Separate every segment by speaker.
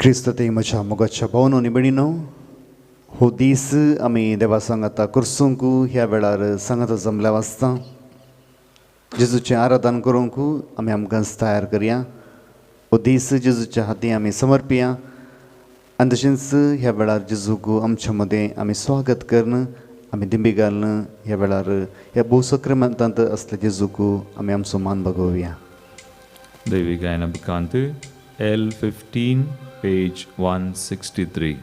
Speaker 1: क्रिस्तांतय म्हज्या मोगाच्या भावनो आनी भयणीनो, हो दीस आमी देवा सांगाता करसूंक ह्या वेळार सांगाता जमल्या वाजता जेजूचें आराधन करूंक आमी आमकां तयार करया. हो दीस जेजूच्या हाती आमी समर्पया आनी तशेंच ह्या वेळार जेजूक आमच्या मदें आमी स्वागत करन आमी दिंबी घालन ह्या वेळार ह्या भूसक्रमांतांत असले जेजूक आमी आमचो मान बगोवया.
Speaker 2: दैवी गायना बिकांत L15 page 163.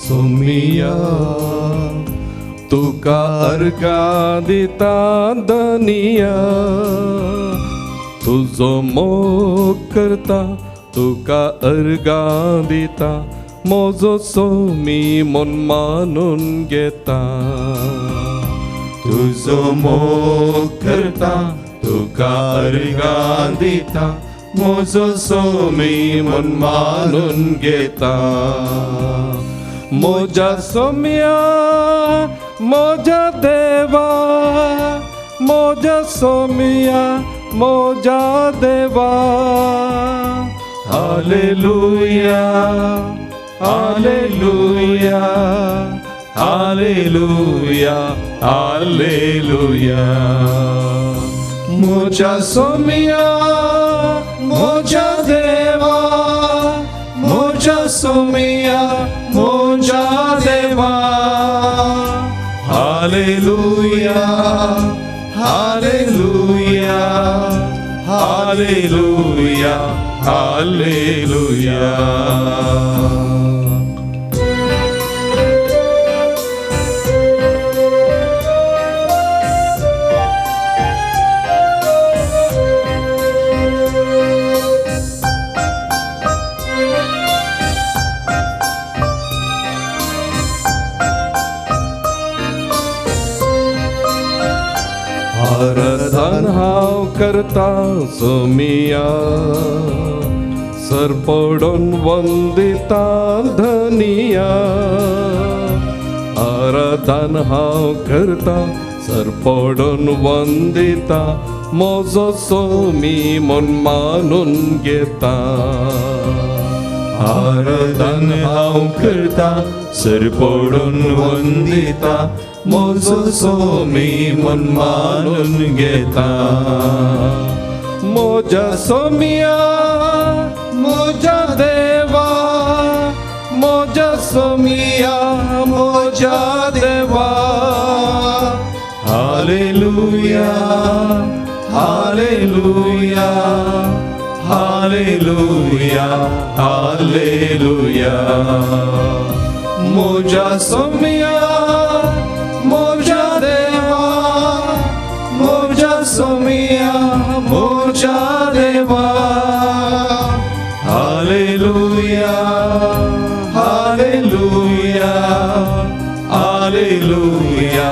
Speaker 3: सोमिया तुका अर्गा दिता दनिया, तुझो मोग करता तुका अर्गा दिता, मोजो सोमी मन मानून घेता. तुझो मोग करता तुका अर्गा दिता, मोजो सोमी मन मानून घेता. मोजा सोम्या मोजा देवा, मोजा सोम्या मोजा देवा. Hallelujah hallelujah hallelujah hallelujah. मोजा सोम्या मोजा देवा, मोजा सोम्या मोजा देवा. Hallelujah hallelujah hallelujah hallelujah. आराधन हांव करता सोमिया, सर पडून वंदिता धनिया. आराधन हांव करता सर पडून वंदिता, मोजो सोमी मन मानून घेता. आराधन हांव करता सर पडून वंदिता, मोजो सोमी मन मानून घेता. मोजा सोमिया मोजा देवा, मोजा सोमिया मोजा देवा. Hallelujah hallelujah hallelujah hallelujah. मोजा सोमिया मोजा देवा, मोजा सोमिया मोजा देवा. Hallelujah hallelujah hallelujah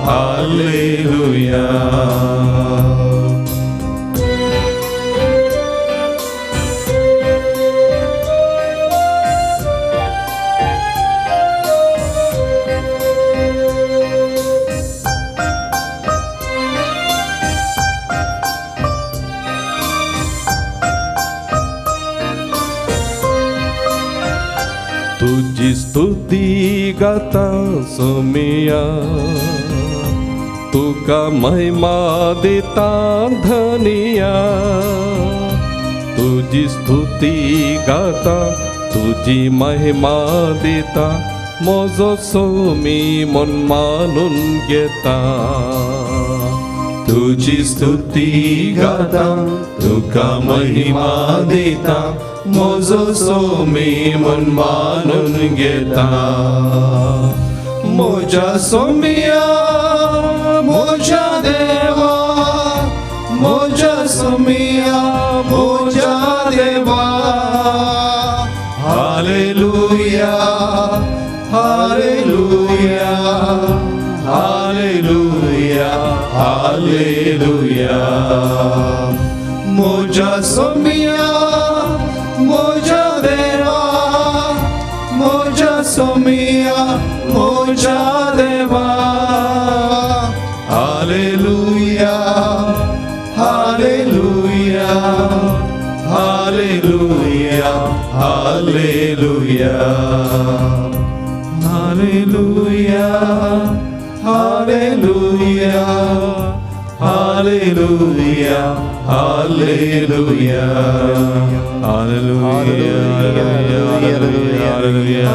Speaker 3: hallelujah. तुझी स्तुती गाता सोमिया, तुका महिमा दिता धनिया. तुझी स्तुती गाता तुझी महिमा दिता, मोजो सोमी मन मानून घेता. तुझी स्तुती गाता तुका महिमा दिता, मोजो सोमी मन मानून घेता. मोजा सोमिया मोजा देवा, मोजा सोमिया हालेलुया. मोजा सोमिया मोजा देवा, मोजा सोमिया मोजा देवा. Hallelujah hallelujah hallelujah hallelujah. Hallelujah hallelujah hallelujah hallelujah.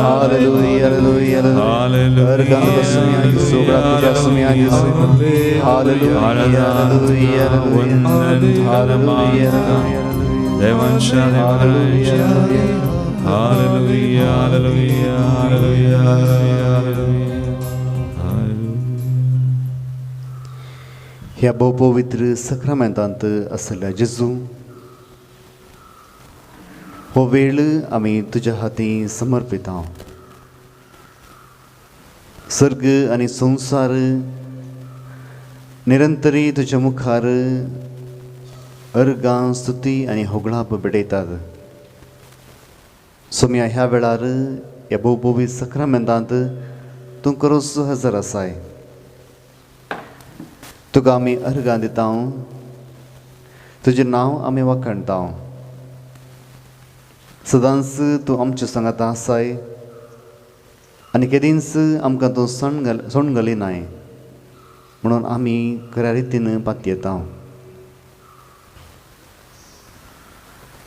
Speaker 1: ह्या बहुपवित्र सक्रमेंतांत असलेल्या जेजू, हो वेळ आमी तुज्या हाती समर्पिता. सर्ग आनी संसार निरंतरी तुज्या मुखार अर्गां स्तुती आनी होगळाप बेडयतात. सोम्या ह्या वेळार ह्या बहुपवित्र सक्रमेंतांत तूं खरोच हजर आसाय. तुका आमी अर्गां दिता, तुजें नांव आमी वखणटा. सदांच तूं आमच्या सांगात आसाय आनी केदींच आमकां तूं सोण घालिनाय, म्हणून आमी खऱ्या रितीन पातयेता.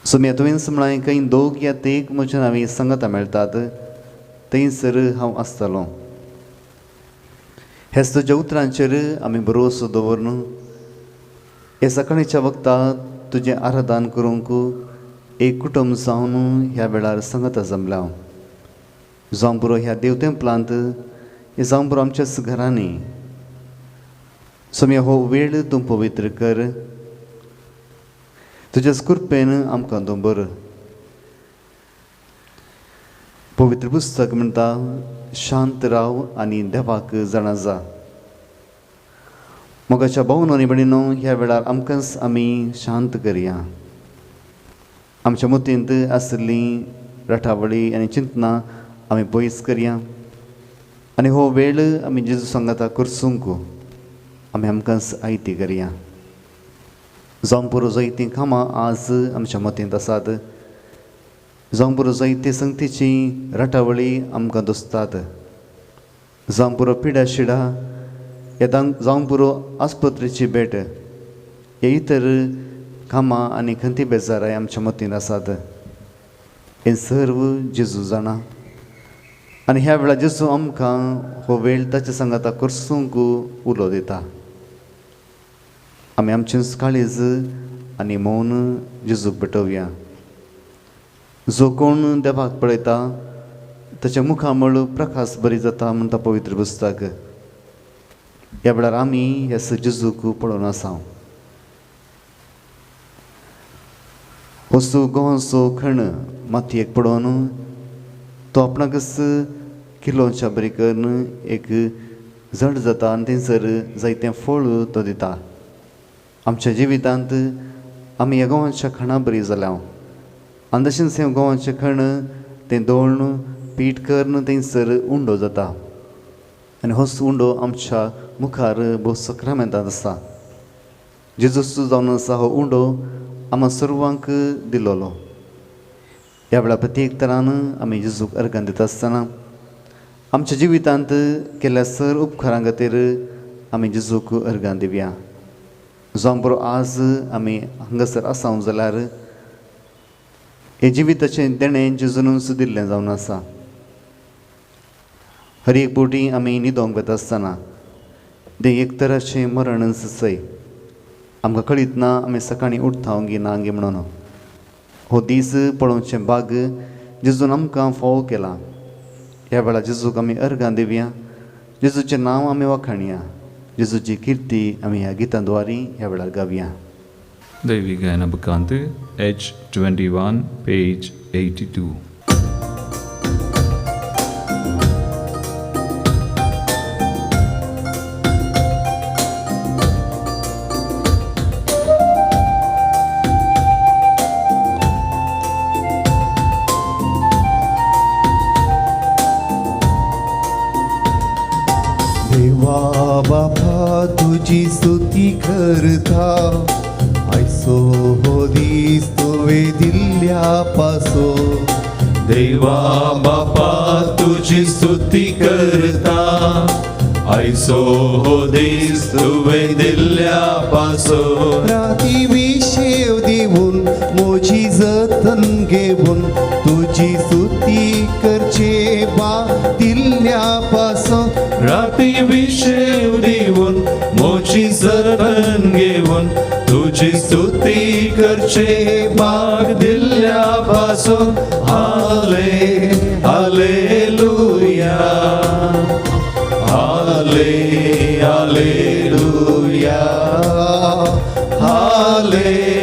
Speaker 1: सोम्या तुवेंच म्हळाय खंय दोग या तेग म्हज्या नांवी सांगाता मेळटात, थंयसर हांव आसतलों. हेच तुज्या उतरांचेर आमी भरोसो दवरून हे सकाळीच्या वक्तार तुजें आराधन करूंक एक कुटुंब जावन ह्या वेळार सांगता जमला. जावं पुरो ह्या देवतेंपलांत, जावं पुरो आमच्याच घरांनी. सोम्या हो वेळ तूं पवित्र कर. तुज्याच कृपेन आमकां दवर. पवित्र पुस्तक म्हणटा, शांत राव आनी देवाक जाणा जा. मोगाच्या भावनो आनी भयणीनो, ह्या वेळार आमकांच आमी शांत करया. आमच्या मतींत आसली रठावळी आनी चिंतनां आमी पयस करया. आनी हो वेळ आमी जेजू सांगाता करसूंक आमी आमकांच आयती करया. जावं पुरो जायतीं कामां आज आमच्या मतींत आसात. जावं पुरो जायते संगतीची रटावळी आमकां दोसतात. जावं पुरो पिड्या शिडा, जावं पुरो आस्पत्रेची भेट, हे इतर कामां आनी खंती बेजाराय आमच्या मतींत आसात. हे सर्व जेजू जाणा. आनी ह्या वेळार जेजू आमकां हो वेळ ताच्या सांगाता करसूंक उलो दिता. आमी आमचें काळीज आनी मौन जेजूक भेटोवया. जो कोण देवाक पळयता ताच्या मुखामळ प्रकाश बरी जाता म्हणटा पवित्र पुस्तक. ह्या वेळार आमी ह्या जेजूक पळोवन आसा. असो गोवांचो खण मातयेक पडोवन तो आपणाकच किलोच्या बरी करून एक जड जाता आनी थंयसर जायतें फळ तो दिता. आमच्या जिवितांत आमी ह्या गोवांच्या खणा बरी जाल्या. आनी तशेंच हें गोवांचें खण तें दळून पीठ करून थंयसर उंडो जाता. आनी होच उंडो आमच्या मुखार भोव सक्रमेंतांत आसा. जेजूस जावन आसा हो उंडो आम्हा सर्वांक दिलोलो. ह्या वेळार प्रत्येक तरान आमी जेजूक अर्गां दिता आसतना आमच्या जिवितांत केल्ल्या सर उपकारां खातीर आमी जेजूक अर्गां दिवया. जावं बरो आज आमी हांगासर आसां जाल्यार हे जिविताचें देणें जेजूनच दिल्लें जावन आसा. हर एक पोटी आमी न्हिदोंक वता आसतना तें एक तराचें मरणच सय. आमकां कळीत ना आमी सकाळीं उठता गी ना गे म्हणून. हो दीस पळोवचें भाग जेजून आमकां फावो केला. ह्या वेळार जेजूक आमी अर्गां दिवया. जेजूचें नांव आमी वखणया. जेजूची किर्ती आमी ह्या गितांद्वारी ह्या वेळार गावया.
Speaker 2: दैवी गायना बकांत H21 page 82.
Speaker 4: स्तुती करता आयसो हो दीस तुवे दिल्ल्यापासून
Speaker 3: देवा बापा तुझी स्तुती करता आयसो हो दीस तुवे दिल्ल्यापासून
Speaker 4: राती विशेव दिवून मोजी जतन घेऊन तुझी स्तुती करचे बा दिल्ल्यापासून
Speaker 3: राती विशेव दिवून मोची जतन घेऊन तुझी स्तुती करचे भाग दिल्ल्यापासून हालेलुया हालेलुया हालेलुया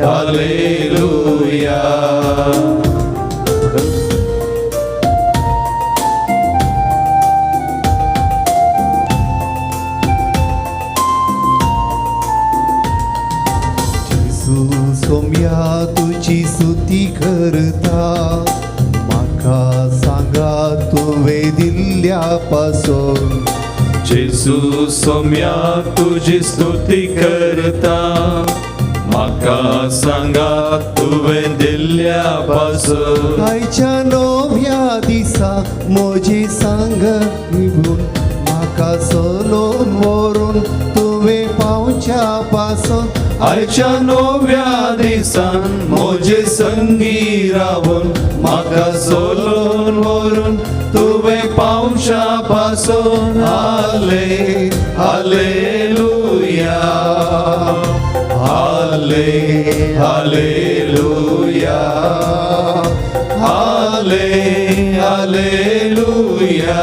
Speaker 3: हालेलुया
Speaker 4: सोम्या तुझी स्तुती करता माका सांगा तुवे दिल्ल्यापासून
Speaker 3: जेजू सोम्या तुझी स्तुती करता म्हाका सांगा तुवें दिल्ल्यापासून
Speaker 4: आयच्या नव्या दिसा मोजी सांग निभून म्हाका सोलोन व्हरून तुवे पावच्या पासून
Speaker 3: आयच्या नव्या दिसान मोजे संगी रावून म्हाका सोलोन व्हरून तुवें पावच्या पासून हालेलुया हालेलुया हालेलुया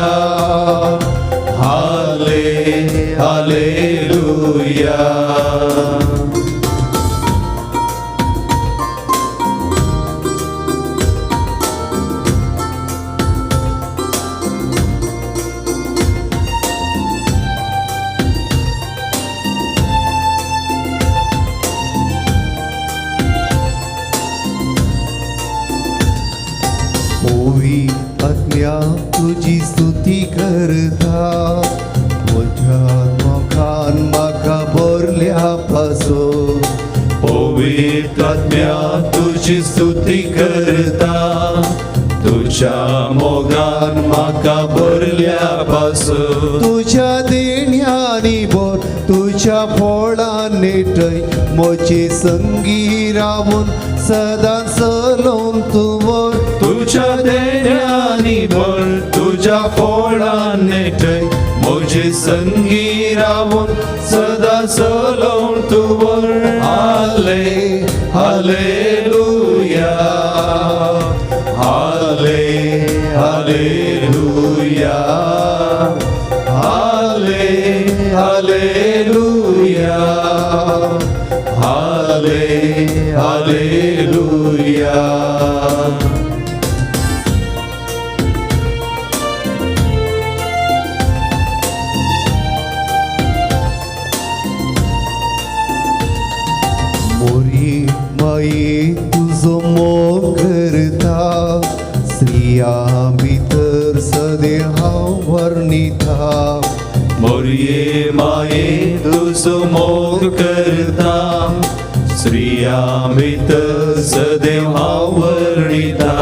Speaker 3: हालेलुया
Speaker 4: ओवी आज्ञा तुझी स्तुती करता मोठ्या मोखान म्हाका भरल्यापासून
Speaker 3: पवित्र आत्म्या तुझी स्तुती करता तुझ्या मोगान म्हाका भरल्यापासून
Speaker 4: तुझ्या देण्यानी बोर तुझ्या फोळान नेटय मोचे संगी रावून सदा सलोन तुवर
Speaker 3: तुझ्या देण्यानी भर तुझ्या फोळान नेटय मोजे संगी रावून सदा सलोन तुवर हालेलुया हालेलुया हालेलुया हालेलुया
Speaker 4: मोरी माये तुझो मोग करता स्त्रिया भितर सदेहा वर्णिता
Speaker 3: मोरये माये तुझो मोग करता स्त्रिया भितर सदैव वर्णिता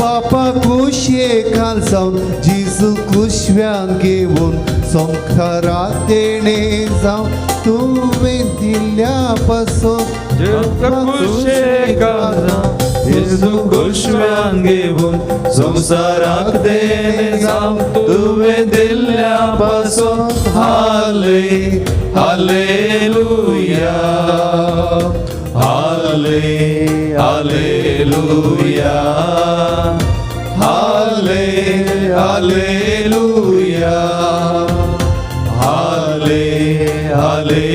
Speaker 4: बापा कुशे काल जावन जिजू कुशव्यान घेऊन संखारा तेणे जावन तुवें दिल्ल्यापासून
Speaker 3: जेजू कुशव्यान घेऊन संसाराक देणे जावन तुवें दिल्ल्यापासून hallelujah hallelujah hallelujah hallelujah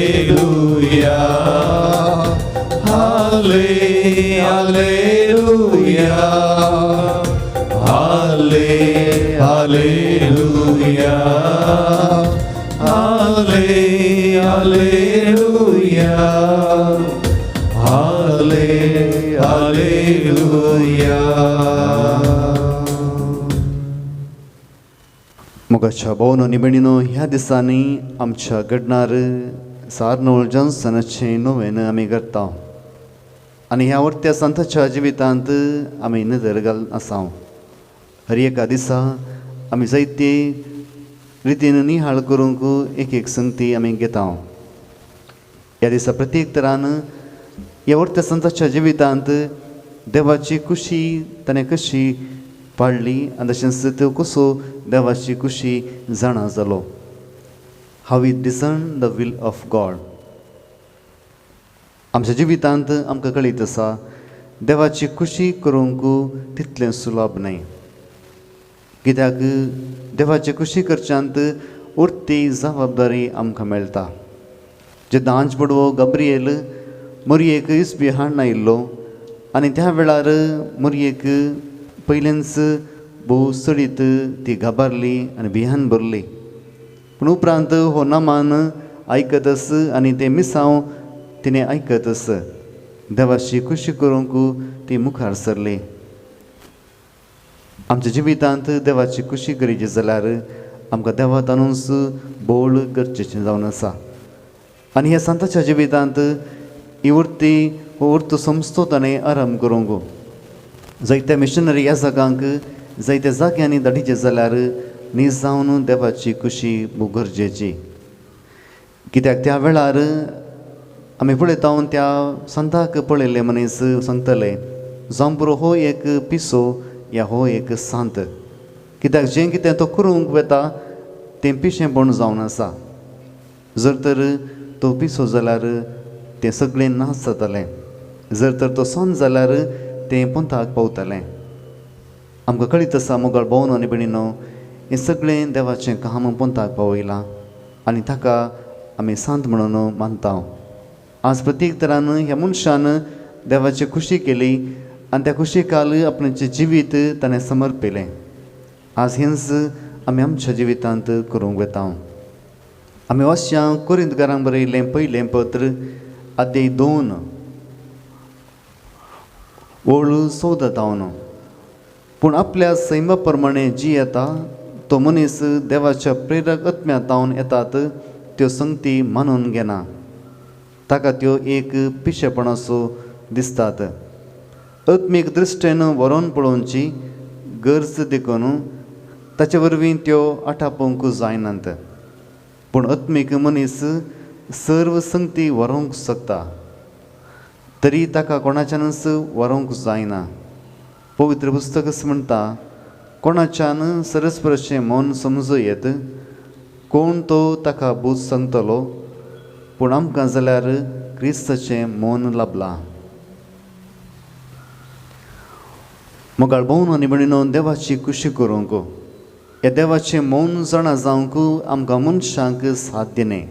Speaker 3: hallelujah hallelujah hallelujah hallelujah
Speaker 1: मोगाच्या भोवनो आनी भयणीनो, ह्या दिसांनी आमच्या घडणार सार्नोळ जॉन्सनाचें नोवेन आमी करता आनी ह्या वर्त्या संताच्या जिवितांत आमी नदर घालून आसा. हर एका दिसा आमी जायते रितीन निहाळ करूंक एक एक संगती आमी घेता. ह्या दिसा प्रत्येक तरान ह्या वर्त्या संताच्या जिवितांत देवाची खुशी ताणें कशी पाळली आनी तशेंच त्यो कसो देवाची खुशी जाणा जालो. How it discern the will of God. आमच्या जिवितांत आमकां कळीत आसा देवाची खुशी करूंक तितलें सुलभ न्हय. कित्याक देवाची खुशी करच्यांत उरती जबाबदारी आमकां मेळटा. जे दांज पडवो गब्रिएल मोरयेक इसबी हाडून आयिल्लो आनी त्या वेळार मोरयेक पयलेंच भोव सडीत ती घाबरली आनी भियान भरली. पूण उपरांत हो नामान आयकतस आनी ते मिसांव तिणें आयकतस देवाची खुशी करूंक ती मुखार सरली. आमच्या जिवितांत देवाची खुशी गरजेची जाल्यार आमकां देवा तानूच बोळ गरजेचें जावन आसा. आनी ह्या संताच्या जिवितांत ही उरती हो उर्त समजतो ताणें आराम करूंक. जायत्या मिशनरी ह्या जागांक जायत्या जाग्यांनी धाडिचे जाल्यार न्ही जावन देवाची खुशी खूब गरजेची. कित्याक त्या वेळार आमी पळयता त्या संताक पळयल्ले मनीस सांगतले जावं पुरो हो एक पिसो या हो एक सांत. कित्याक जें कितें तो करूंक वेता तें पिशेंपण जावन आसा. जर तर तो पिसो जाल्यार तें सगळें नास जातलें. जर तर तो सोन जाल्यार तें पंथाक पावतलें. आमकां कळीत आसा मोगाळ भोवनो आनी भयणीनो, हें सगळें देवाचें काम पंथाक पावयलां आनी ताका आमी सांत म्हणून मानता. आज प्रत्येक तरान ह्या मनशान देवाची खुशी केली आनी त्या खुशी काल आपणें जिवीत ताणें समर्पिलें. आज हेंच आमी आमच्या जिवितांत करूंक वेता. आमी वाचया कोरिंथकारांक बरयलें पयलें पत्र अध्याय 2 ओळ 14. पूण आपल्या सैमा प्रमाणे जी येता तो मनीस देवाच्या प्रेरक आत्म्यांतावन येतात त्यो संगती मानून घेना. ताका त्यो एक पिशेपणाचो दिसतात. आत्मीक दृश्टेन व्हरोन पळोवची गरज देखून ताचे वरवीं त्यो आटापोवंक जायनात. पूण आत्मीक मनीस सर्व संगती व्हरोंक शकता तरी ताका कोणाच्यानच व्हरोंक जायना. पवित्र पुस्तक अशें म्हणटा, कोणाच्यान सरस्परशें मौन समजूं येत, कोण तो ताका बूज सांगतलो. पूण आमकां जाल्यार क्रिस्ताचें मौन लाभलां. मोगाळ भोवनो आनी भयणीनो, देवाची खुशी करूंक ह्या देवाचें मौन जाणा जावंक आमकां मनशांक साध्य न्हय.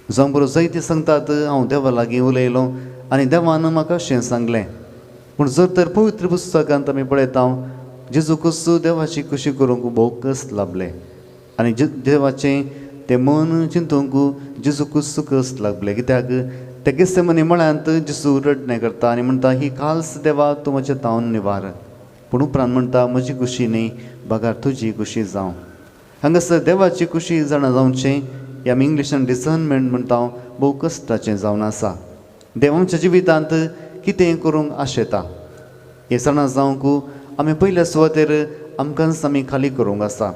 Speaker 1: जावं बरो जायते सांगतात हांव देवा लागीं उलयलो आनी देवान म्हाका अशें सांगलें. पूण जर तर पवित्र पुस्तकांत आमी पळयता जेजू क्रिस्तू देवाची खुशी करूंक भोव कश्ट लाभले आनी देवाचें तें मन चिंतूंक जेजू क्रिस्तू कश्ट लागले. कित्याक ते गेत्सेमनी मळ्यांत जेजू रडणें करता आनी म्हणटा, ही काल्स देवा तूं म्हजें तावन निवार. पूण उपरांत म्हणटा, म्हजी खुशी न्ही बगार तुजी खुशी जावं. हांगासर देवाची खुशी जाणा जावचें हें आमी इंग्लिशान डिसर्नमेंट म्हणटा भोव कश्टाचें जावन आसा. देव आमच्या जिवितांत कितें करूंक आशेता हें जाणा जावंक आमी पयल्या सुवातेर आमकांच आमी खाली करूंक आसा.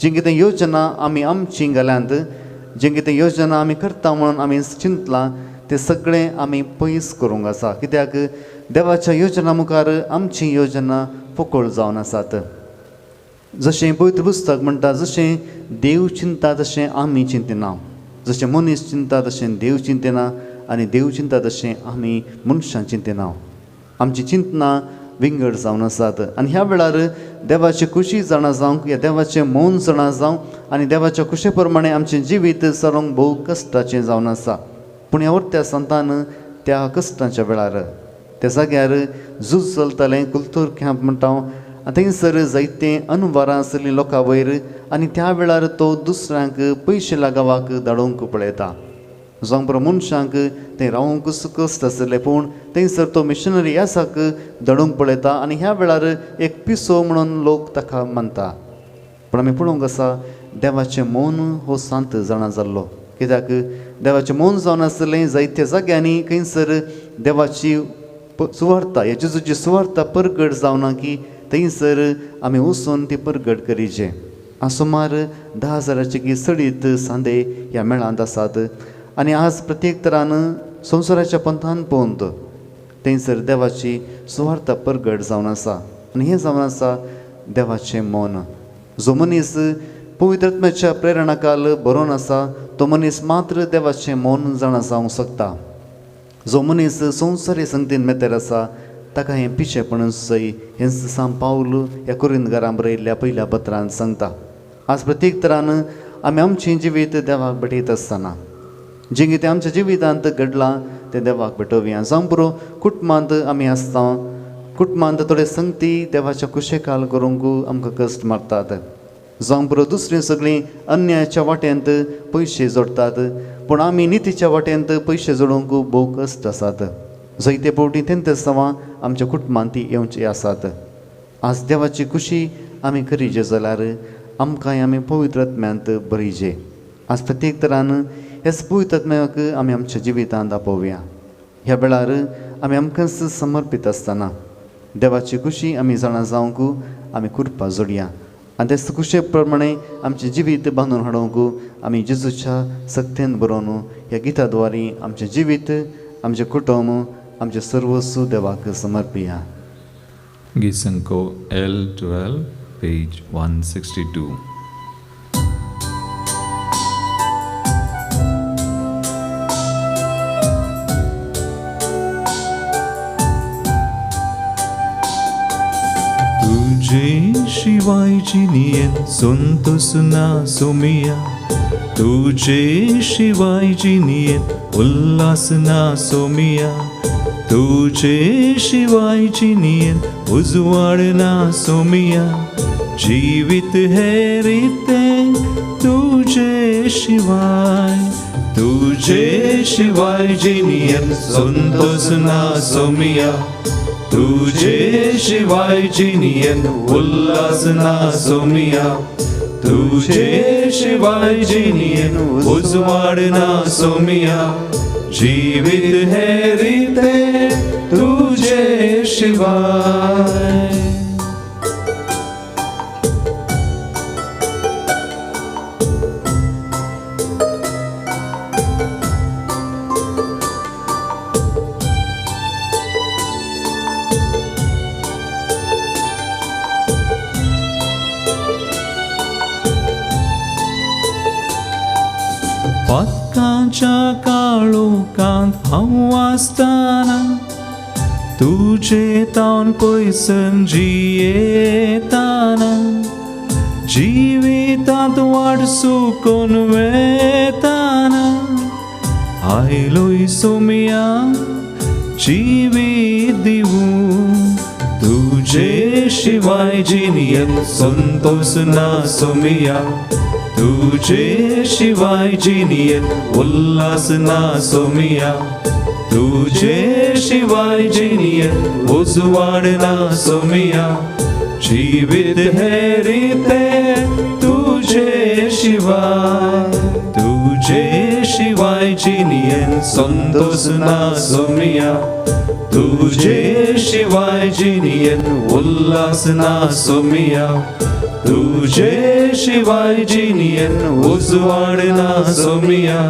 Speaker 1: जी कितें योजना आमी आमची घाल्यांत, जें कितें योजना आमी करता म्हणून आमी चिंतलां तें सगळें आमी पयस करूंक आसा. कित्याक देवाच्या योजना मुखार आमची योजना पोकळ जावन आसात. जशें पवित्र पुस्तक म्हणटा, जशें देव चिंता तशें आमी चिंतिना. जशें मनीस चिंता तशें देव चिंतिना आनी देव चिंता तशें आमी मनशां चिंतिना. आमची चिंतना विंगड जावन आसात. आनी ह्या वेळार देवाची खुशी जाणा जावंक या देवाचें मौन जाणा जावं आनी देवाच्या खुशे प्रमाणे आमचें जिवीत सरोंक भोव कश्टाचें जावन आसा. पूण ह्या त्या संतान त्या कश्टाच्या वेळार त्या जाग्यार झूज चलतालें. कुल्तूर कॅम्प म्हणटा आनी थंयसर जायते अनवरां आसलीं लोकां वयर आनी त्या वेळार तो दुसऱ्यांक पयशे लागावाक धाडूंक पळयता. जावं बरो मनशांक थंय रावूंक कश्ट आसलें, पूण थंयसर तो मिशनरी आसाक धाडूंक पळयता आनी ह्या वेळार एक पिसो म्हणून लोक ताका मानता. पूण आमी पळोवंक आसा देवाचें मौन हो सांत जाणा जाल्लो. कित्याक देवाचें मौन जावन आसलें जायत्या जाग्यांनी खंयसर देवाची सुवार्ता ह्या जेजूची सुवार्ता परगट जावना की थंयसर आमी वचून ती परगट करीचे. सुमार 10,000चे की चडीत सांदे ह्या मेळांत आसात. आनी आज प्रत्येक तरान संवसाराच्या पंथान पळोवंत थंयसर देवाची सुवार्ता परगट जावन आसा. आनी हें जावन आसा देवाचें मौन. जो मनीस पवित्र आत्म्याच्या प्रेरणाखाल बरोवन आसा तो मनीस मात्र देवाचें मौन जाणा जावंक शकता. जो मनीस संवसारी संगतीन मेतेर आसा ताका हें पिशेपण सय हें सांग पावल ह्या कुरिंदकारां बरयल्ल्या पयल्या पत्रांत सांगता. आज प्रत्येक तरान आमी आमचें जिवीत देवाक भेटयत आसतना जें कितें आमच्या जिवितांत घडलां तें देवाक भेटोवया. जावं पुरो कुटुंबांत आमी आसता, कुटुंबांत थोडे संगती देवाच्या कुशेकाल करूंक आमकां कश्ट मारतात. जावं पुरो दुसरीं सगळीं अन्यायाच्या वाट्यांत पयशे जोडटात, पूण आमी नितीच्या वाट्यांत पयशे जोडूंक भोव कश्ट आसात. जायते फावटी तेंच सवां आमच्या कुटुंबांत ती येवची आसात. आज देवाची खुशी आमी करीजे जाल्यार आमकांय आमी पवित्र आत्म्यांत भरिजे. आज प्रत्येक तरान हेच पवित्र आत्म्याक आमी आमच्या जिवितांत आपोवया. ह्या वेळार आमी आमकांच समर्पीत आसतना देवाची खुशी आमी जाणा जावंक आमी कुरपा जोडया. आनी तेच खुशे प्रमाणे आमचें जिवीत बांदून हाडूंक आमी जेजूच्या सक्तेन बरोवन ह्या गिता द्वारे आमचें जिवीत, आमचें कुटुंब, आमचें सर्वस्व देवाक समर्पया.
Speaker 2: Gisanko L12, page 162. तुझे शिवायची नियत संतोष ना सोमिया, तुझे शिवायची नियत उल्हास ना सोमिया, तुझे शिवायची नियत उजवाड ना सोमिया, जीवित है रीते तुझे शिवाय, तुझे शिवायची नियत संतोष ना सोमिया, तुझे शिवायची नियत उल्हास ना सोमिया, तुझे शिवायची नियत उजवाड ना सोमिया, जीवित है रीते तुझे शिवाय. पातकांच्या काळोखांत हांव आसतना तुझे तावन पयसन जियेताना, जिवितांत वाट सुकोन वेताना आयलोय सोमिया जिवीत दिवूं, तुझे शिवाय जिनियत संतोष ना सोमिया, तुझे शिवाय जिनियत उल्हास ना सोमिया, तुझे शिवाय जिनियत उजवाड ना सोमिया, जीवित है रीते तुझे शिवाय, तुझे शिवाय जिनियत संतोष ना सोमिया, तुझे शिवाय जिनियत उल्हास ना सोमिया, तुझे शिवाय जिनियत उजवाड ना सोमिया,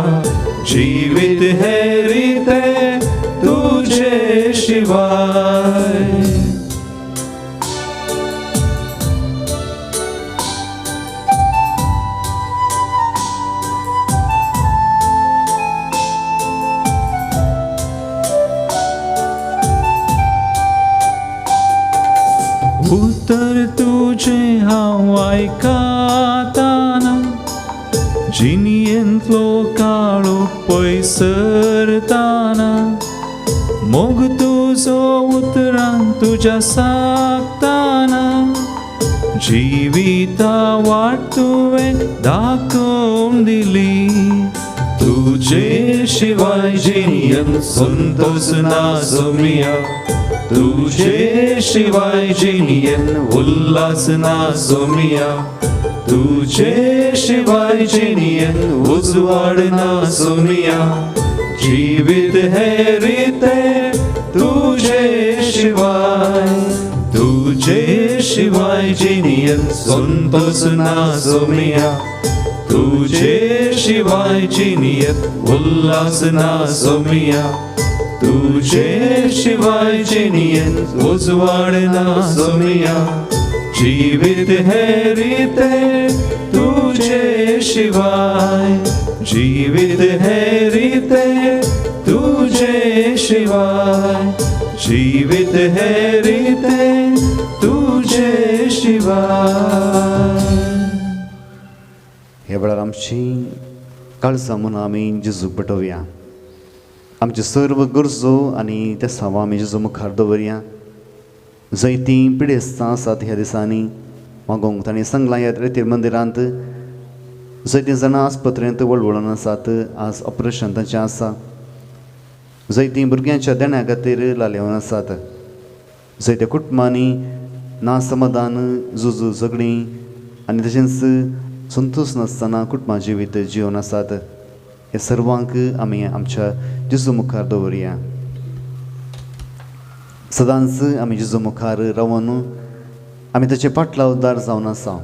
Speaker 2: जीवित है रीते तुझे शिवाय. उत्तर तुझे हांव आयकाताना, जिनियेंतलो काळो पयसरताना, मोग तुजो उतरां तुज्या सागताना, जिविता वाट तुवें दाखोवन दिली, तुझे शिवाय जिनियत संतोष ना सोमिया, तुझे शिवाय जिनियत उल्हास ना सोमिया, तुझे शिवाय जिनियन उजवाड ना सोनिया जीवित है रीते तुझे शिवाय जिनियन संतोष ना सोनिया तुझे शिवाय जिनियत उल्लास ना सोमिया तुझे शिवाय जिनियत उजवाड ना सोमिया जीवित है रीते तुझे शिवाय जीवित है रीते तुझे शिवाय जीवित है रीते तुझे शिवाय.
Speaker 1: हे वेळार आमची काळजां म्हणून आमी जेजूक भेटोवया. आमच्यो सर्व गरजो आनी त्या सावा आमी जेजू मुखार दवरया. जायतीं पिडेस्तां आसात ह्या दिसांनी. मागोंक तांणी सांगलां ह्या रेतीर मंदिरांत जायतीं जाणां आस्पत्रेंत वळवळून आसात. आज ऑपरेशन तांचें आसा. जायतीं भुरग्यांच्या देण्या खातीर लालेवन आसात. जायत्या कुटुंबांनी नासमाधान झुजू झगडीं आनी तशेंच संतोष नासतना कुटुंबां जिवीत जिवन आसात. हे सर्वांक आमी आमच्या जेजू मुखार दवरया. सदांच आमी जेजू मुखार रावन आमी ताचे पाटलावदार जावन आसा.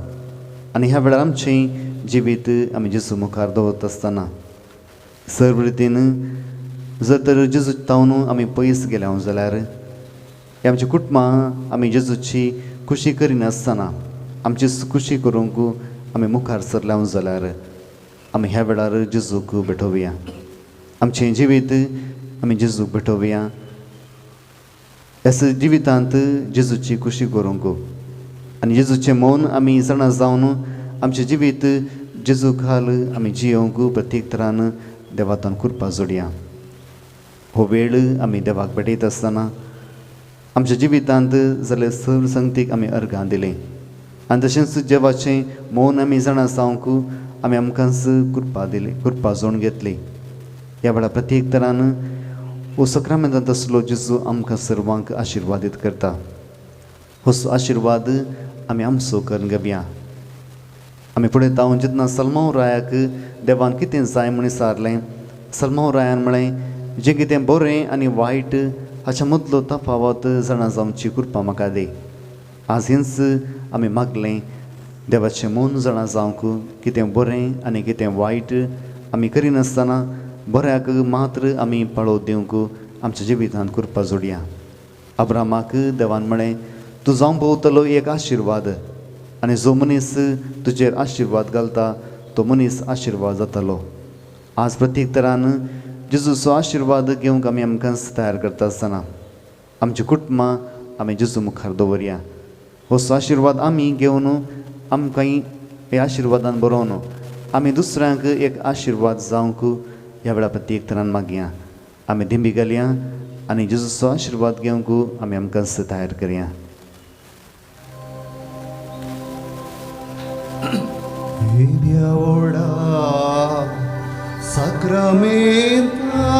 Speaker 1: आनी ह्या वेळार आमचें जिवीत आमी जेजू मुखार दवरत आसतना सर्व रितीन जर तर जेजू तावन आमी पयस गेल्या जाल्यार हे आमच्या कुटुंबां आमी जेजूची खुशी करिनासतना आमची खुशी करूंक आमी मुखार सरल्या जाल्यार आमी ह्या वेळार जेजूक भेटोवया. आमचें जिवीत आमी जेजूक भेटोवया. ह्या जिवितांत जेजूची खुशी करूंक आनी जेजूचें मौन आमी जाणा जावन आमचें जिवीत जेजू खाल आमी जियोंक प्रत्येक तरान देवातान कृपा जोडया. हो वेळ आमी देवाक भेटयत आसतना आमच्या जिवितांत जाल्यार सर्व संगतीक आमी अर्घां दिलें आनी तशेंच देवाचें मौन आमी जाणा जावंक आमी आमकांच कृपा दिली, कृपा जोडून घेतली. ह्या वेळार प्रत्येक तरान हो सक्रामेंतांत असलो जेजू आमकां सर्वांक आशिर्वादीत करता. हो आशिर्वाद आमी आमचो करून घेवया. आमी फुडें तावन जितना सलमांव रायाक देवान कितें जाय म्हूण विचारलें. सलमांव रायान म्हळें जें कितें बरें आनी वायट हाच्या मदलो तफावत जाणा जावची कृपा म्हाका दी. आज हेंच आमी मागलें. देवाचें मौन जाणा जावंक कितें बरें आनी कितें वायट आमी करिनासतना बऱ्याक मात्र आमी पाळो दिवंक आमच्या जिवितांत कृपा जोडया. अब्रामाक देवान म्हळें तूं जावं भोंवतलो एक आशिर्वाद आनी जो मनीस तुजेर आशिर्वाद घालता तो मनीस आशिर्वाद जातलो. आज प्रत्येक तरान जेजूचो आशिर्वाद घेवंक आमी आमकांच तयार करता आसतना आमचीं कुटुंबां आमी जेजू मुखार दवरया. हो आशिर्वाद आमी घेवन आमकांय हे आशिर्वादान बरोवन आमी दुसऱ्यांक एक आशिर्वाद जावंक ह्या वेळार प्रत्येक तरान मागया. आमी दिंबी घालया आनी जेजूचो आशिर्वाद घेवंक आमी आमकांच तयार करया.
Speaker 4: Sacramenta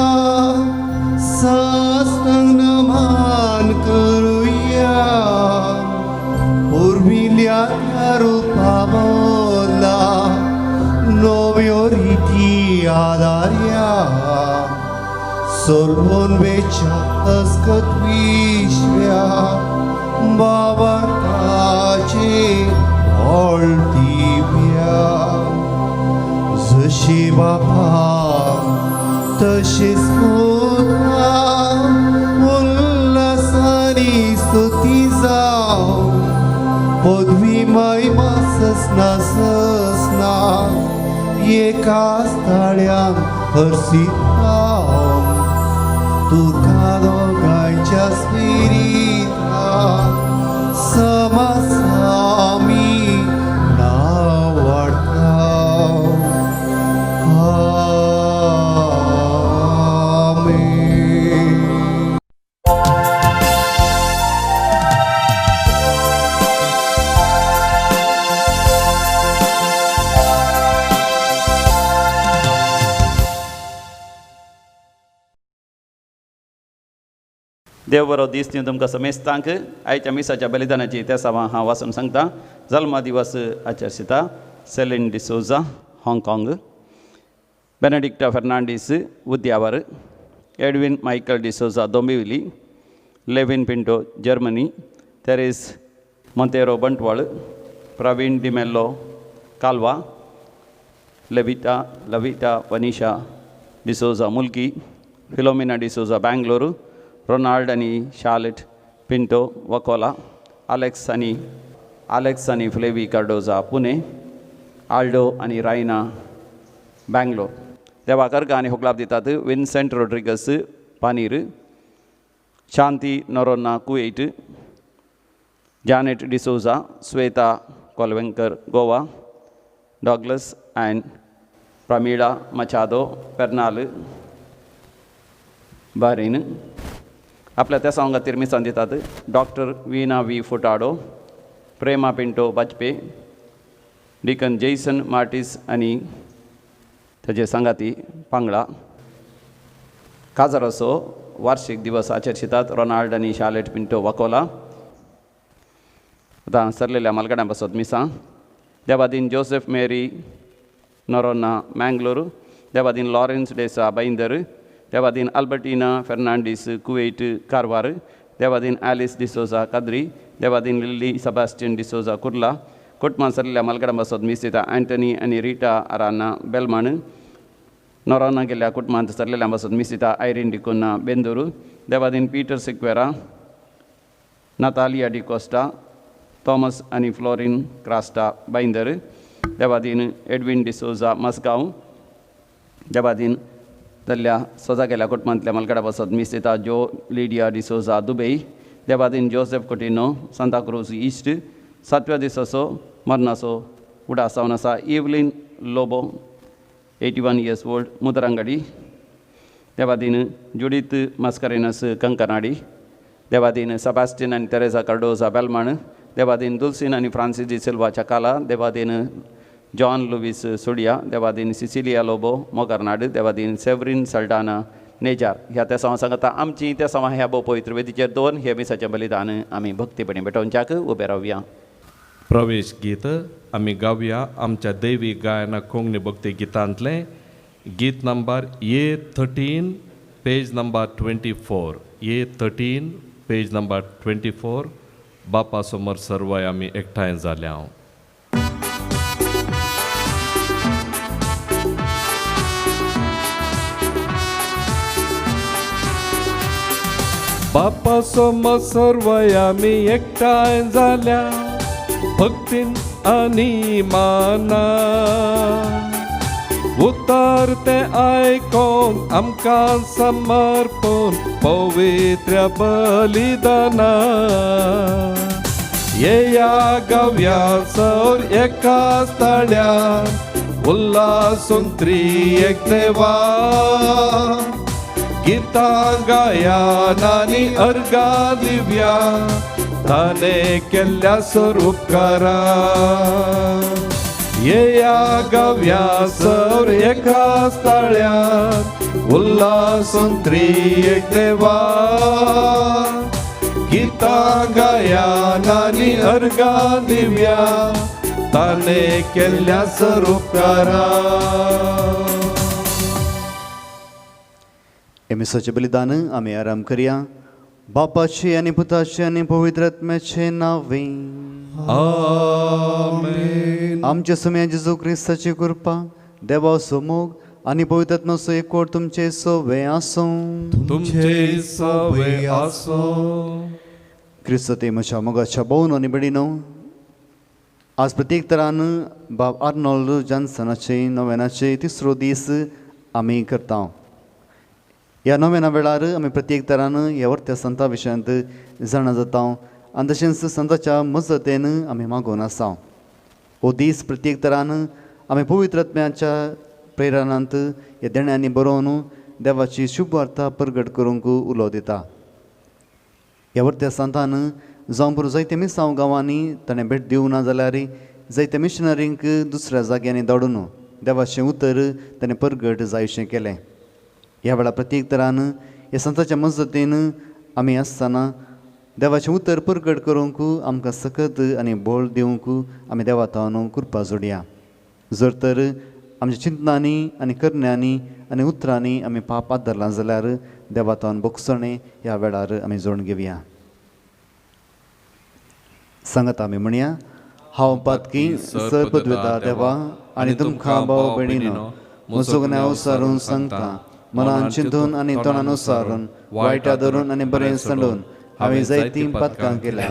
Speaker 4: sastangnमान करूया urmilia rupamola novioriti adaria solvon vecha askatvishya babartache oltivya जशी बापा तशीच पुता उल्हासानी स्तुती जाव पदवी महिमा ससना ससना एकाच ताळ्यान हरसिता तुका दोगांच्या स्पिरितान समासामी नाव वाडटा.
Speaker 5: देव बरो दीस दिवन तुमकां समेस्तांक आयच्या मिसाच्या बलिदानाची त्या सावा हांव वाचून सांगता. जल्मा दिवस आचरसिता. सेलिन डिसोजा हाँगकाँग, बेनेडिक्टा फर्नांडीस उद्यावर, एडविन मायकल डिसोजा डोंबिवली, लेविन पिंटो जर्मनी, तेरेस मोंतेरो बंटवाळ, प्रवीण डिमेल्लो कालवा, लविटा वनिशा डिसोजा मुल्की, फिलोमिना डिसोजा बेंगलुरु, रोनाल्ड आणि शार्लेट पिंटो वकोला, अलेक्स आणि फ्लेवी कार्डोजा पुणे, आल्डो आणि रायना बेंगलोर. देवा कर्गा आणि होकलाब दितात Vincent Rodrigues Panir, Shanti Noronha Kuwait, Janet D'Souza, Shweta Kolvenkar Goa, Douglas and Pramila Machado Pernal Bahrain. आपल्या त्या सांगातीर मिसान दितात डॉक्टर वीना वी फुटाडो, प्रेमा पिंटो बाजपे, डिकन जेसन मार्टिस आणि त्याचे सांगाती पांगळा. काजारसो वार्षिक दिवस आचरितात रोनाल्ड आणि शार्लेट पिंटो वकोला. आता सरलेल्या मालगाड्यांपासून मिसा देवादीन जोसेफ मेरी नोरोना मँगलोर, देवादीन लॉरेन्स डेसा बाईंदर, देवादीन अल्बर्टिना फर्नांडीस कुवेट कारवार, देवादीन ॲलिस डिसोजा कद्री, देवादीन लिली सेबास्टियन डिसोजा कुर्ला. कुटुंबां सरलेल्या मालगाड्यांपासून मिसिता अँटनी आणि रीटा अराना बेलमाण. नोरोना गेल्या कुटुंबांत सरलेल्यापासून मिसिता आयरीन डिकोना बेंदूर, देवादीन पीटर सिक्वेरा, नातालिया डिकोस्टा, थॉमस आणि फ्लोरिन क्रास्टा बाईंदर, देवादीन एडविन डिसोजा मस्गाव. देवादीन जाल्ल्या सोजा गेल्या कुटुंबांतल्या मालगाड्यापासून मिसिता जो लिडिया डिसोजा दुबई, देवादीन जोसेफ कोटिनो सांताक्रूज ईस्ट. 7व्या दिसाचो मरणाचो उडा सावन आसा इवलीन लोबो 81 years old मुदरांगडी. देवादीन जुडीत मास्कारेनस कंकनाडी, देवादीन सेबास्टियन आणि तेरेसा कार्डोजा बेलमाण, देवादीन दुल्सिन आणि फ्रांसिस डी सिल्वा चकाला, देवादीन जॉन लुविस सुडिया, देवादीन सिसिलिया लोबो मोगारनाड, देवादीन सेवरीन सल्डाना नेजार. ह्या त्या समा सांगता आमची त्या समा ह्या बो पवित्र वेदीचेर दोन हे मिसाचें बलिदान आमी भक्तीपणी भेटोवच्याक उबे रावया.
Speaker 2: प्रवेश गीत आमी गावया आमच्या दैवी गायना कोंकणी भक्ती गितांतले गीत number A13 page number 24. A13 page number 24. बापा समोर सर्वय आमी एकठांय जाल्या. बापा समोर सर्वय आमी एकठांय जाल्या भक्तीन आणि माना. उतर ते आयकोन आमकां समर्पण पवित्र बलिदाना. येया गावया सर एकाच तळ्यार उल्हासून त्रिएक देवा. गितां गायनानी अर्गा दिव्या ताने केल्ल्या स्वरूपकारा. येया गावया सर एकाच तळ्यार उल्हासून त्रिएक देवा. गितां गायनानी अर्गा दिव्या ताने केल्ल्या स्वरूपकारा.
Speaker 1: हे मिसाचें बलिदान आमी आराम करया. बापाचे आणि पुताचे आणि पवित्र आत्म्याचे नावे.
Speaker 2: आमेन.
Speaker 1: आमच्या समय जेजू क्रिस्ताची कृपा, देवाचो मोग आणि पवित्र आत्म्याचो एकवट तुमचे सवे आसूं.
Speaker 2: तुमचे सवे आसो.
Speaker 1: क्रिस्त ते म्हज्या मोगाच्या भोवन आणि भयणीनो, आज प्रत्येक तरान बाब आर्नोल्ड जॉन्सनाचे नोवेनाचे तिसरो दीस आमी करता. ह्या नोवेना वेळार आमी प्रत्येक तरान ह्या वर्त्या संता विशयांत जाणा जाता आनी तशेंच संताच्या मजतेन आमी मागोवन आसा. हो दीस प्रत्येक तरान आमी पवित्र आत्म्याच्या प्रेरणांत ह्या देण्यांनी बरोवन देवाची शुभ वार्ता प्रगट करूंक उलो दिता. ह्या वर्त्या संतान जावं पुरो जायत्या मिसांव गांवांनी ताणें भेट दिवं ना जाल्यार जायत्या मिशनरींक दुसऱ्या जाग्यांनी धाडून देवाचें उतर ताणें प्रगट जायशें केलें. ह्या वेळा प्रत्येक तरान ह्या संताच्या मजतीन आमी आसतना देवाचें उतर प्रगट करूंक आमकां सकत आनी बळ दिवंक आमी देवातान कृपा जोडया. जर तर आमच्या चिंतनांनी आनी करण्यांनी आनी उतरांनी आमी पापात धरलां जाल्यार देवातान बोगसणें ह्या वेळार आमी जोडून घेवया. सांगात आमी म्हणया, हांव पातकी सरपद वेता देवा आनी तुमकां भाव भयणीनो, म्हजो गुन्यांव सारून सांगता. मनान चिंतून आनी तोंडान उसारून, वायटा धरून आनी बरें सांडून हांवें जायतीं पातकां केल्या.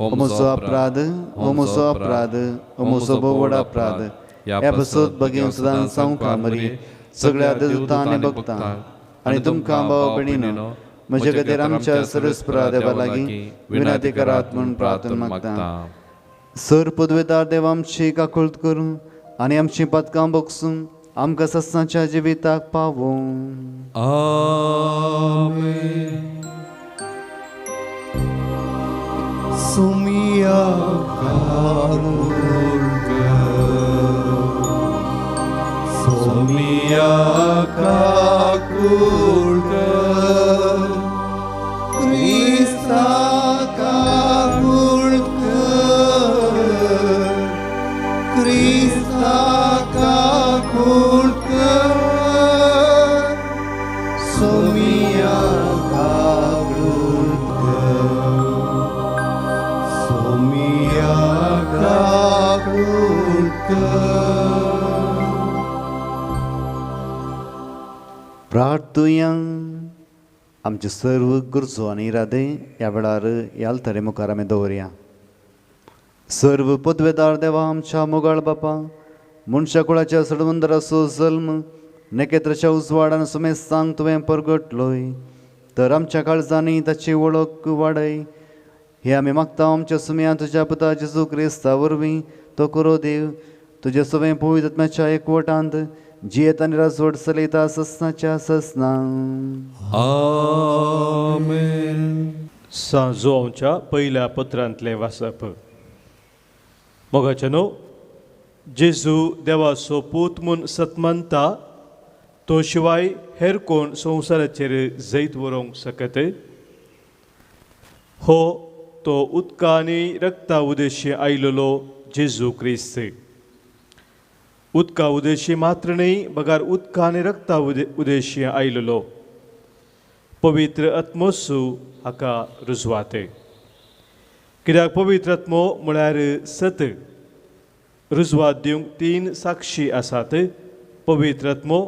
Speaker 1: हो म्हजो अपराध, हो म्हजो अपराध, हो म्हजो भोव व्हड अपराध. ह्या पासून बगीन सदां सांगता मरी सगळ्या देवतां आनी भक्तां आनी तुमकां भाव भयणीनो, म्हजे खातीर आमच्या सरस्परा देवा लागीं विनंती करात म्हूण प्रार्थना मागता. सर पदवेदार देवा आमची काकुळट करूं आनी आमची पातकां बोगसून आमकां सस्नाच्या जिविताक पावों.
Speaker 2: आमेन.
Speaker 4: Sumia kakulka, Krista kakulka, Krista kakulka, Sumia kakulka.
Speaker 1: प्रार्थुया. आमचे सर्व गरजो आनी इरादे ह्या वेळार ह्या अल्तारे मुखार आमी दवरया. सर्व पदवेदार देवा आमच्या मोगाळ बापा, मनशा कुळाच्या सडवंदराचो जल्म नकेत्राच्या उजवाडान सुमेस्तांक तुवें परगटलोय, तर आमच्या काळजांनी ताची वळख वाडय. हे आमी मागता आमच्या सुमया तुज्या पुता जेजू क्रिस्ता वरवीं. तो करो देव तुजे सवें पवित्र आत्म्याच्या एकवटांत जियेत आनी राजवट चलयता ससनाच्या ससना.
Speaker 2: आमेन.
Speaker 6: सांजोवच्या पयल्या पत्रांतलें वाचप. मोगाचेनो, जेजू देवाचो पूत म्हूण सतमानता, तो शिवाय हेर कोण संवसाराचेर जैत व्हरूंक शकत. हो तो उदका आनी रक्ता उदेशी आयिल्लो जेजू क्रिस्त. उदका उदेशी मात्र न्ही, बगार उदका आनी रक्ता उदेशी आयिल्लो पवित्र आत्मोसू हाका रुजवात. कित्याक पवित्र आत्मो म्हळ्यार सत. रुजवात दिवंक 3 साक्षी आसात: पवित्र आत्मो,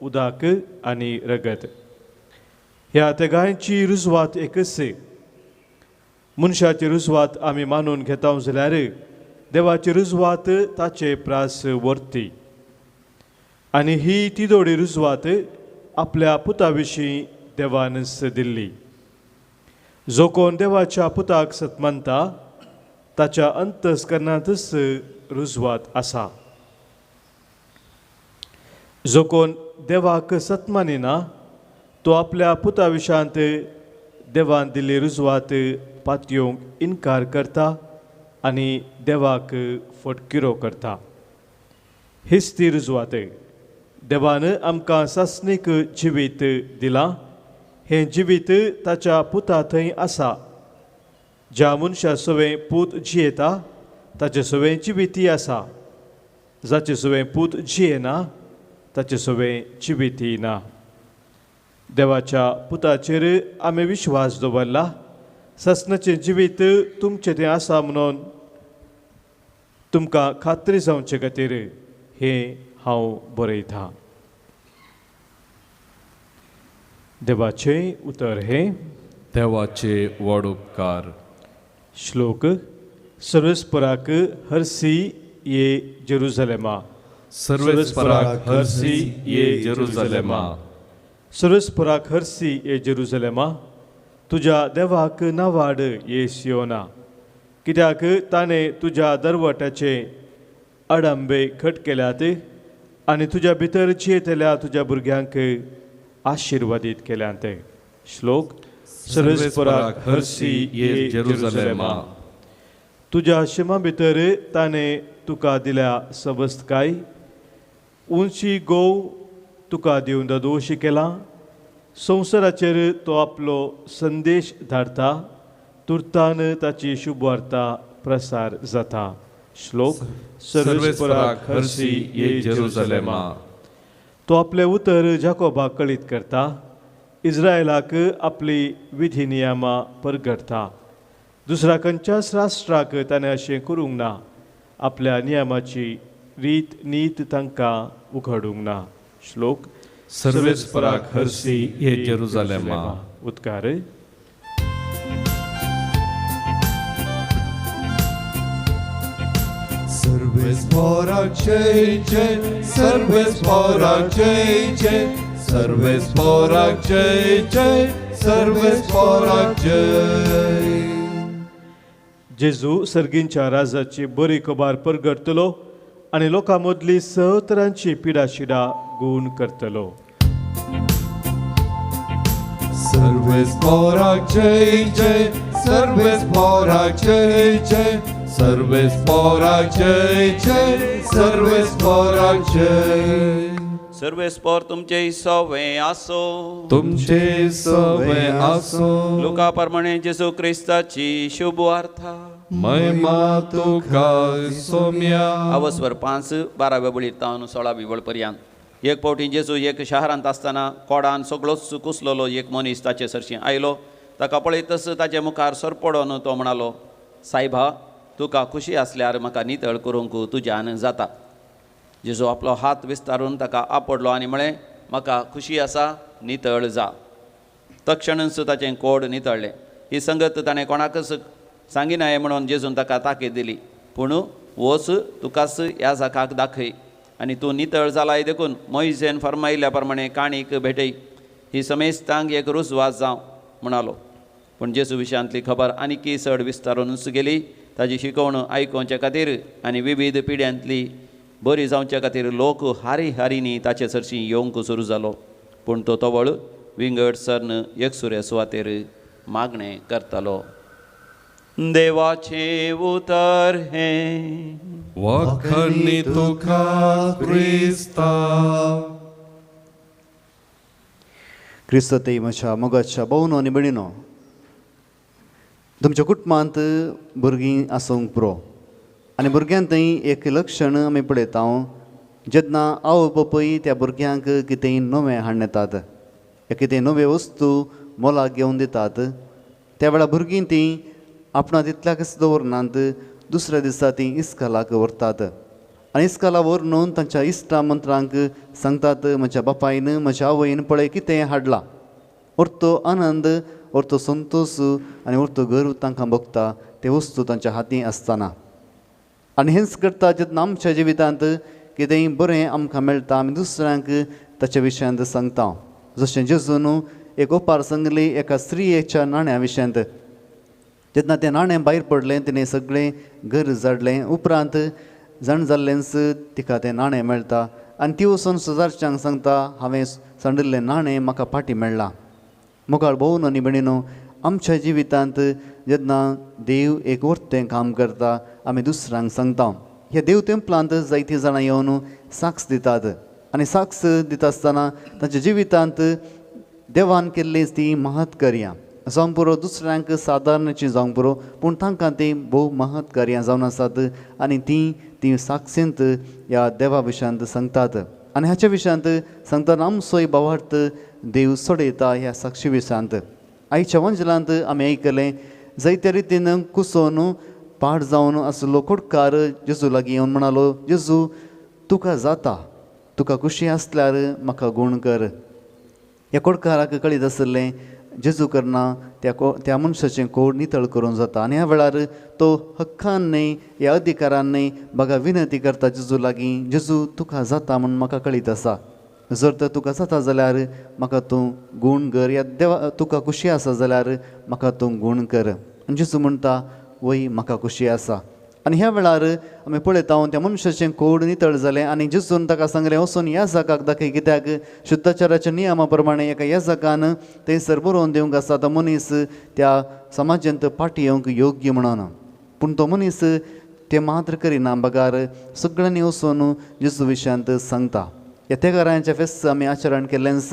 Speaker 6: उदक आनी रगत. ह्या तिगांयची रुजवात एकच. मनशाची रुजवात आमी मानून घेता जाल्यार देवाची रुजवात ताचे प्रास वर्ती. आनी ही तिदोडी रुजवात आपल्या पुता विशीं देवान दिल्ली. जो कोण देवाच्या पुताक सत मानता ताच्या अंतस्करणांतच रुजवात आसा. जो कोण देवाक सत मानिना तो आपल्या पुता विशांत देवान दिल्ली रुजवात पातयोवंक इन्कार करता आनी देवाक फटकिरो करता. हीच ती रुजवात. देवान आमकां सासणीक जिवीत दिलां. हें जिवीत ताच्या पुता थंय आसा. ज्या मनशा सवें पूत जियेता ताचे सवें जिवीती आसा. जाचे सवें पूत जियेना ताचे सवें जिवीती ना. देवाच्या पुताचेर आमी विश्वास दवरला. ससनाचें जिवीत तुमचें तें आसा म्हणून तुमकां खात्री जावचे खातीर हें हांव बरयतां. देवाचें उतर हें:
Speaker 2: देवाचे व्हड उपकार.
Speaker 6: श्लोक. सर्वेस्पराक हरसी ये जेरुसलेमा.
Speaker 2: सर्वेस्पराक हरसी ये जेरुसलेमा.
Speaker 6: सर्वेस्पराक हरसी ये जेरुसलेमा. तुज्या देवाक नावाड ये सियोना. कित्याक ताणें तुज्या दरवटाचे आडंबे खट केल्यात आनी तुज्या भितर जियेतल्या तुज्या भुरग्यांक आशिर्वादीत केल्यात. श्लोक. सर्वेस्पराक हरसी ये जेरुसलेमा. तुज्या शिमा भितर ताणें तुका दिल्या सबस्तकाय. उंची गोव तुका दिवन दोशी केला. संवसाराचेर तो आपलो संदेश धाडटा. तुर्तान ताची शुभ वार्ता प्रसार जाता. श्लोक
Speaker 2: सर्वेस्पराक हरसी ये जेरुसलेमा.
Speaker 6: तो आपले उतर जाकोबाक कळीत करता, इस्रायलाक आपली विधी नियमां परगडता. दुसऱ्या खंयच्याच राष्ट्राक ताणें अशें करूंक ना. आपल्या नियमाची रीत नीत तांकां उखडूंक ना. श्लोक
Speaker 2: सर्वेस्पराक हरसी ये जेरुसलेमा.
Speaker 6: उद्गार
Speaker 3: सर्वेस्पराक जय जय, सर्वेस्पराक जय जय, सर्वेस्पराक जय जय, सर्वेस्पराक जय.
Speaker 6: जेजू सर्गींच्या राजाची बरी खबर परगडतलो आनी लोकां मदली तरांची पिडाशिडा गूण करतलो.
Speaker 3: सर्वेस्पराक जय जय, सर्वेस्पराक जय जय, सर्वेस्पराक जय जय, सर्वेस्पराक जय.
Speaker 5: सर्वेस्पर तुमचे सवे आसो.
Speaker 2: तुमचे सवे आसो.
Speaker 5: लोका प्रमाणे जेजू क्रिस्ताची शुभ वार्ता.
Speaker 2: महिमा तुका सोम्या.
Speaker 5: अवस्वर 5:12 बळीर 16 बळपर्यंत. एक फावटी जेजू एक शहरांत आसतना कोडान सगळोच कुसलोलो एक मनीस ताचे सरशी आयलो. ताका पळयतच ताचे मुखार सरपडोन तो म्हणालो, सायबा, तुका खुशी आसल्यार म्हाका नितळ करूंक तुज्यान जाता. जेजू आपलो हात विस्तारून ताका आपडलो आनी म्हळें, म्हाका खुशी आसा, नितळ जा. तक्षणच ताचें कोड नितळ्ळें. ही संगत ताणें कोणाकच सांगिनाय म्हणून जेजून ताका ताकीद दिली. पूण वच, तुकाच ह्या जाकाक दाखय आनी तूं नितळ जालाय देखून मोइजेन फर्मायिल्ल्या प्रमाणे काणीक भेटय. ही समेस्तांक एक रुजवात जावं म्हणालो. पूण जेजू विशयांतली खबर आनीक चड विस्तारूनच गेली. ताजी शिकवण आयकोवचे खातीर आनी विविध पिढ्यांतली बरी जावचे खातीर लोक हारी हारींनी ताचे सरशी येवंक सुरू जालो. पूण तो तवळ विंगड सरन एकसुऱ्या सुवातेर मागणें करतालो. देवाचे उतर हे
Speaker 2: वखणी तुका क्रिस्ता.
Speaker 1: क्रिस्तते म्हज्या मोगाच्या भोवनो आनी भयणीनो, तुमच्या कुटुंबांत भुरगीं आसूंक पुरो. आनी भुरग्यांतय एक लक्षण आमी पळयता, जेन्ना आवय बापूय त्या भुरग्यांक कितेंय नवें हाडून येतात, कितें नव्यो वस्तू मोलाक घेवन दितात, त्या वेळार भुरगीं तीं आपणा तितल्याकच दवरनात. दुसऱ्या दिसा तीं इस्कॉलाक व्हरतात आनी इस्कॉला व्हरून तांच्या इश्टा मंत्रांक सांगतात, म्हज्या बापायन म्हज्या आवयन पळय कितें हाडलां. व्हरतो आनंद, व्हरतो संतोश आनी व्हरतो गर्व तांकां भोगता ते वस्तू तांच्या हाती आसतना. आनी हेंच करता जेन्ना आमच्या जिवितांत कितेंय बरें आमकां मेळटा, आमी दुसऱ्यांक ताच्या विशयांत सांगता. जशें जेजून एक ओपार सांगली एका स्त्रियेच्या नाण्या विशयांत. जेन्ना तें नाणें भायर पडलें, तिणें सगळें घर जाडलें. उपरांत जाण जाल्लेंच तिका तें नाणें मेळटा आनी ती वचून सुजारच्यांक सांगता, हांवें सांडिल्लें नाणें म्हाका फाटीं मेळ्ळां. मोगाळ भोवनो आनी भयणीनो, आमच्या जिवितांत जेन्ना देव एक व्हरतें काम करता, आमी दुसऱ्यांक सांगता. ह्या देव तेंपलांत जायतीं जाणां येवन साक्ष दितात आनी साक्ष दिता आसतना तांच्या जिवितांत देवान केल्लीं ती महत् कार्यां जावंक पुरो, दुसऱ्यांक सादारणची जावंक पुरो, पूण तांकां ती भोव महत् कार्यां जावन आसात आनी ती साक्षींत ह्या देवा विशयांत सांगतात. आनी हाच्या विशयांत सांगतना आमचोय भावार्थ देव सोडयता ह्या साक्षी विशयांत. आयच्या वंजलांत आमी आयकलें, जायत्या रितीन कुसोन पाड जावन आसलो कुडकार जेजू लागीं येवन म्हणालो, जेजू तुका जाता, तुका खुशी आसल्यार म्हाका गूण कर. ह्या कुडकाराक कळीत आसलें जेजू करना त्या मनशाचें कोड नितळ करूं जाता. आनी ह्या वेळार तो हक्कान न्हय, ह्या अधिकारान न्हय, म्हाका विनंती करता जेजू लागीं, जेजू तुका जाता म्हूण म्हाका कळीत आसा. जर तर तुका जाता जाल्यार म्हाका तूं गूण कर, या देवा तुका खुशी आसा जाल्यार म्हाका तूं गूण कर. आनी जेजू म्हणटा, वय म्हाका खुशी आसा. आनी ह्या वेळार आमी पळयता त्या मनशाचें कोड नितळ जालें आनी जेजून ताका सांगलें, वचून ह्या जाकाक दाखय, कित्याक शुद्धाचाराच्या नियमा प्रमाणे एका ह्या जाकान थंयसर बरोवन दिवंक आसा तो मनीस त्या समाजांत फाटी येवंक योग्य म्हणून. पूण तो मनीस तें मात्र करिना. बगार सगळ्यांनी वचून जेजू विशयांत सांगता. ह्या तेगारांच्या फेस्त आमी आचरण केल्लेंच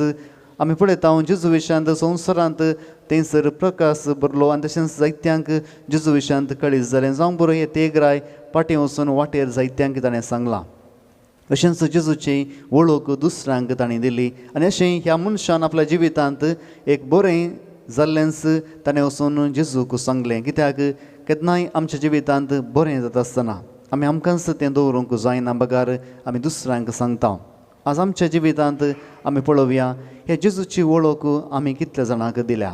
Speaker 1: आमी पळयता जेजू विशयांत संवसारांत थंयसर प्रकाश भरलो आनी तशेंच जायत्यांक जेजू विशयांत कळीत जालें जावं बरो हे तेगराय पाटी वचून वाटेर जायत्यांक ताणें सांगलां. अशेंच जेजूची वळख दुसऱ्यांक ताणें दिली आनी अशें ह्या मनशान आपल्या जिवितांत एक बरें जाल्लेंच ताणें वचून जेजूक सांगलें. कित्याक केन्नाय आमच्या जिवितांत बरें जाता आसतना आमी आमकांच तें दवरूंक जायना बगार आमी दुसऱ्यांक सांगता. आज आमच्या जिवितांत आमी पळोवया हे जेजूची वळख आमी कितल्या जाणांक दिल्या.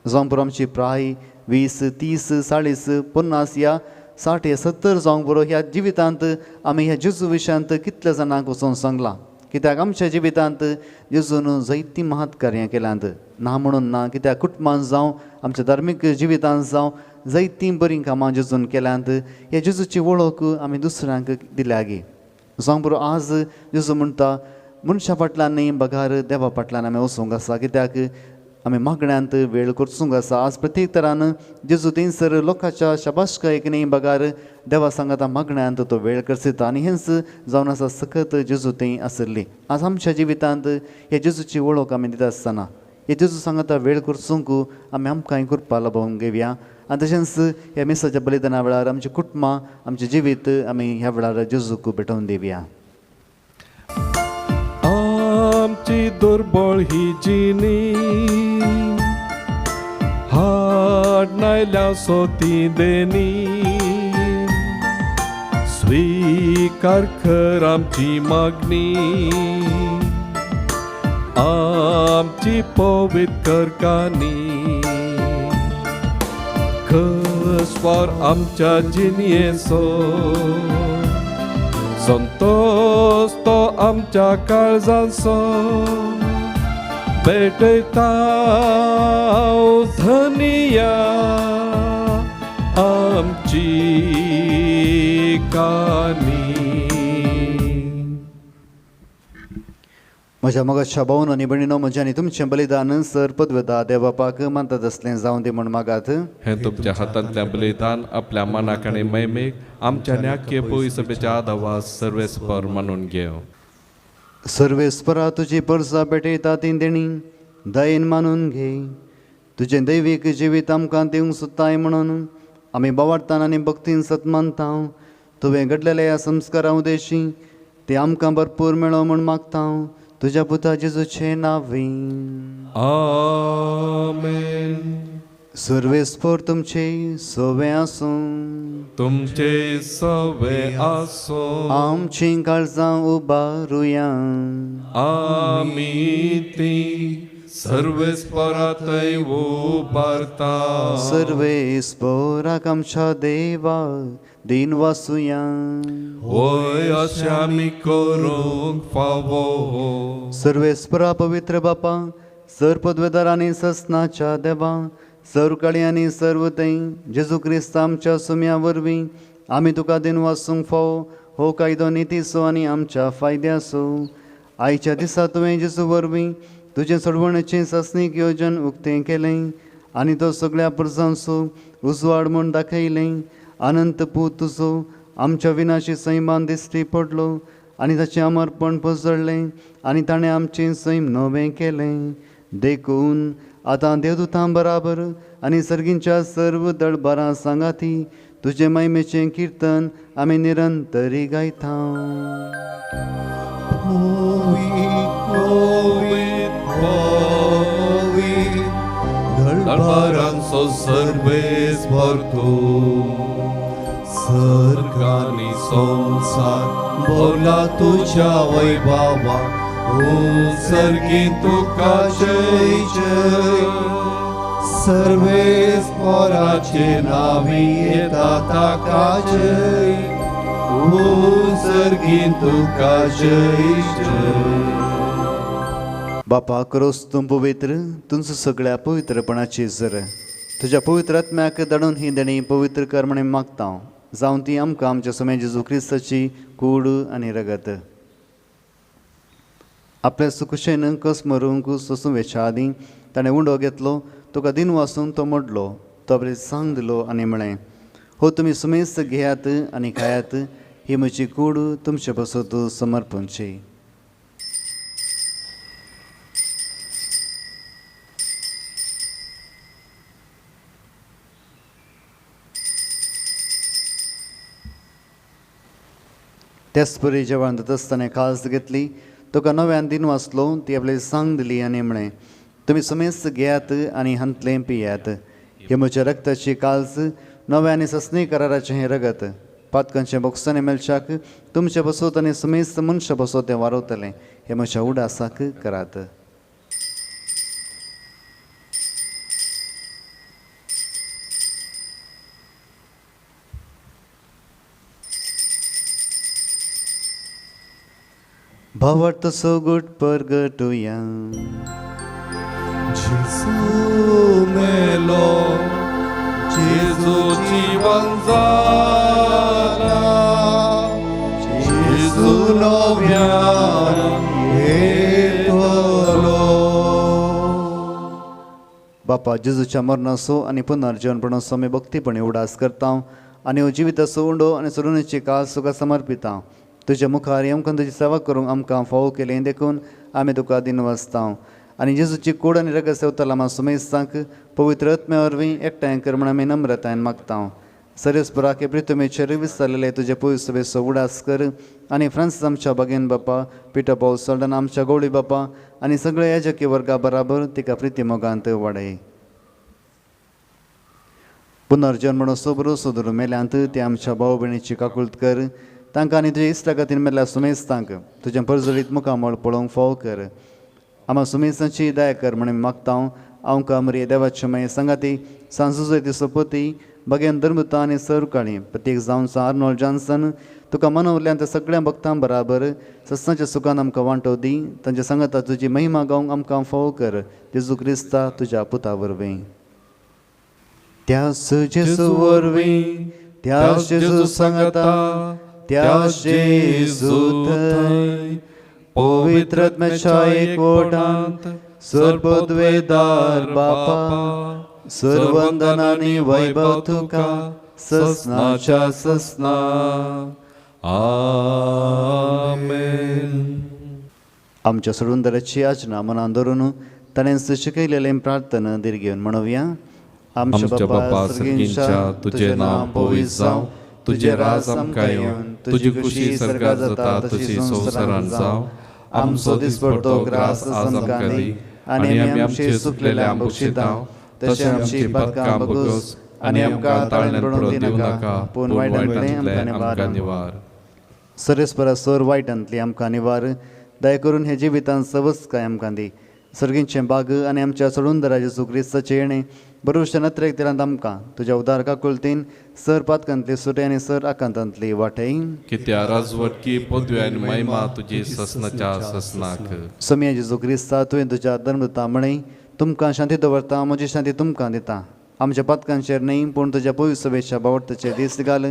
Speaker 1: जावं बरो आमची प्राय 20, 30, 40, 50 या 60 या 70 जावं बरो ह्या जिवितांत आमी ह्या जेजू विशयांत कितल्या जाणांक वचून सांगलां. कित्याक आमच्या जिवितांत जेजून जायतीं महत् कार्यां केल्यांत ना म्हणून ना. कित्याक कुटुंबांत जावं आमच्या धार्मीक जिवितांत जावं जायतीं बरीं कामां जेजून केल्यांत ह्या जेजूची वळख आमी दुसऱ्यांक दिल्या गे. जावं बरो आज जेजू म्हणटा मनशा फाटल्यान न्ही बगार देवा फाटल्यान आमी वचूंक आसा. कित्याक आमी मागण्यांत वेळ करचूंक आसा. आज प्रत्येक तरान जेजू थंयसर लोकांच्या शाबासकायेक न्ही बगार देवा सांगता मागण्यांत तो वेळ करसिता आनी हेंच जावन आसा सखत जेजू थंय आसली. आज आमच्या जिवितांत हे जेजूची वळख आमी दिता आसतना हे जेजू सांगता वेळ करचूंक आमी आमकांय करपा लाभोवंक घेवया. आनी तशेंच ह्या मिसाच्या बलिदाना वेळार आमची कुटुंबां आमचें जिवीत आमी ह्या वेळार जेजूक भेटोवन दिवया.
Speaker 2: आमची दुर्बळ ही जिणी हाड नायल्या सोती देनी स्वीकार कर आमची मागणी आमची पवित्र कर कानी खसवार आमच्या जिणयेचो संतोष तो आमच्या काळजाचो भेटयता धनिया आमची कानी.
Speaker 1: म्हज्या मोगाच्या भावन आनी भयणीनो म्हजें आनी तुमचें बलिदान सर पदवेदा देवापाक मानतात आसलें जावं दी म्हण मागात.
Speaker 2: हे तुमच्या हातांतलें बलिदान आपल्या मनाक आनी मैमेक आमच्या न्याक्य पविसभेच्या आदावास सर्वेस्पर मानून घेव.
Speaker 1: सर्वेस्परा तुजी परसा भेटयता ती देणी दयेन मानून घे. तुजें दैवीक जिवीत आमकां दिवंक सोदताय म्हणून आमी बावार्थान आनी भक्तीन सतमानता. तुवें घडलेल्या ह्या संस्कारा उदेशी ते आमकां भरपूर मेळो म्हूण मागता तुज्या पुता जेजूचे नांवी.
Speaker 2: आमेन.
Speaker 1: सर्वेस्पर तुमचे सोवे आसूं
Speaker 2: तुमचे सवे आसो
Speaker 1: आमचीं काळजां उबारुया.
Speaker 2: आमी ती सर्वेस्परातय उबारता.
Speaker 1: सर्वेस्पराक आमच्या देवा दिन वासुया.
Speaker 2: होय अशें आमी करूंक फावो.
Speaker 1: सर्वेस्परा पवित्र बापा सर पदवेदार आनी ससनाच्या देवा सर्वकाळी आनी सर्वतय जेजू क्रिस्त आमच्या सुम्या वरवीं आमी तुका दिन वासूंक फावो हो कायदो नितीचो आनी आमच्या फायद्याचो. आयच्या दिसा तुवें जेजू वरवीं तुजें सोडवणेचें सस्नीक येवजन उक्तें केलें आनी तो सगळ्या पुरसांचो उजवाड म्हूण दाखयलें. अनंत पूत तुजो आमच्या विनाशी सैमान दिश्टी पडलो आनी ताचें अमरपण पसरलें आनी ताणें आमचें सैम नवें केलें. देखून आतां देवदूतां बराबर आनी सर्गींच्या सर्व दळबारां सांगाती तुजे महिमेचें कीर्तन आमी निरंतरी गायता.
Speaker 3: दळबारांचो सर्वेस्पर तूं सर्गानी संसार भरला तुझ्या वैभवान. सर्गी तुका जय जय. सर्वेस्पराचे नावी येता ताका जय. सर्गी तुका जय जय.
Speaker 1: बापा करोस तूं पवित्र तुमचो सगळ्या पवित्रपणाची जर तुज्या पवित्र आत्म्याक धाडून ही देणी पवित्र कर म्हणून मागता. जावं ती आमकां आमच्या समय जेजू क्रिस्ताची कूड आनी रगत. आपल्या सुकुशेन कस मरूंक सोसूं वेच्या आदीं ताणें उंडो घेतलो तुका दिन वासून तो मोडलो तो आपले सांग दिलो आनी म्हळें हो तुमी सुमेस घेयात आनी खायात ही म्हजी कूड तुमचे बसत समर्पणची. त्याच परी जेवण जात आसतना काळज घेतली, तुका नव्यान दिन वाचलो ती आपली सांग दिली आनी म्हळें, तुमी समेस्त घेयात आनी हांतलें पियात. हे म्हज्या रक्ताची काळज नव्या आनी ससनी कराराचें हें रगत. पातकांचे बोक्सांनी मेलशाक तुमचे बसोत आनी समेस्त मनशां बसोत तें वारवतलें. हे म्हज्या उडासाक करात. भावार्थ सोगूट परगटुया.
Speaker 3: जेजू मेलो, जेजू जीवन जाला, जेजू नव्यान येतलो.
Speaker 1: बापा जेजूच्या मरणाचो आनी पुनर्जीवनपणाचो आमी भक्तीपणे उडास करता आनी हो जिविताचो उंडो आनी सरुणीची काळ तुका समर्पिता. तुज्या मुखार आमकां तुजी सेवा करूंक आमकां फावो केलें देखून आमी तुका दिन वाचता आनी जेजूची कूड आनी रगत सेवतला आमी सुमेस्तांक पवित्र आत्म्या वरवीं एकठांय कर म्हण आमी नम्रतायेन मागता. सरस्पराके प्रितमेचेर विस्तारलेले तुजे पवित्र सभेचो उडास कर आनी फ्रांसीस आमच्या भगिन बापा, पिटर पौल सल्डन आमच्या गवळी बापा आनी सगळे याजकी वर्गा बराबर तिका प्रिती मोगांत वाडय. पुनर्जन्मणो बरो सोदूर मेल्यांत ते आमच्या भाव भयणीची काकुळट कर. तांकां आनी तुज्या इश्टा खातीर मेल्ल्या सुमेस्तांक तुजें परजळीत मुखामळ पळोवंक फाव कर. आम्हा सुमेस्तांची दया कर म्हणून मागता. आमकां मरी देवाचे मागीर सांगाती सांजुजय सोपती भगेन धर्मता आनी सरकाळी प्रत्येक जावन आर्नोल्ड जॉन्सन तुका मनवल्ल्यान त्या सगळ्या भक्तां बराबर सत्साच्या सुखान आमकां वांटो दी. तांच्या सांगाता तुजी महिमा गावंक आमकां फाव कर. जेजू क्रिस्ता तुज्या पुता वरवीं. त्याच जेजू वरवीं, त्याच जेजू सांगता, त्याच जेजू थंय पवित्र आत्म्याच्या एकवटांत सर्वोद्वेदार बापा सर्वंदनांनी वैभव तुका ससनाच्या ससना.
Speaker 3: आमेन.
Speaker 1: आमच्या सोडूनदाराची याचना मनान धरून ताणें शिकयलेलें प्रार्थना दिर्घेवन म्हणुया.
Speaker 2: आमच्या बापा सर्गींच्या तुझे नांव पवित्र जावं, तुझे राज आमकां येवन, तुजी खुशी सर्गात जाता तशी संवसारांत जावं. आमचो दिसपडतो ग्रास आज आमकां दी आनी आमी आमचे चुकलेल्या बक्षिता तशें आमची पातकां बगोस आनी आमकां ताळण्यात पडूंक दिवं नाका, पूण वायटांतले आमकां निवार.
Speaker 1: सरस्परा सर वायटांतली आमकां निवार. दया करून हे जिवितांत सवस काय आमकां दी. सर्गींचें बाग आनी आमच्या सोडूनदारा जेजू क्रिस्ताचे येणे बरोवच्या नत्रेक दिलांत आमकां तुज्या उदार काकुळतीन सर पातकांतली सुटे आनी सर आकांतांतली वाटय.
Speaker 2: कित्या राजवटकी पदवी आनी महिमा तुजी ससनाच्या ससनाक.
Speaker 1: समिया जेजू क्रिस्ता तुवें तुज्या धर्मता म्हणय तुमकां शांती दवरता, म्हजी शांती तुमकां दिता. आमच्या पातकांचेर न्ही पूण तुज्या पवित्र सभेच्या बावडताचेर दीस घाल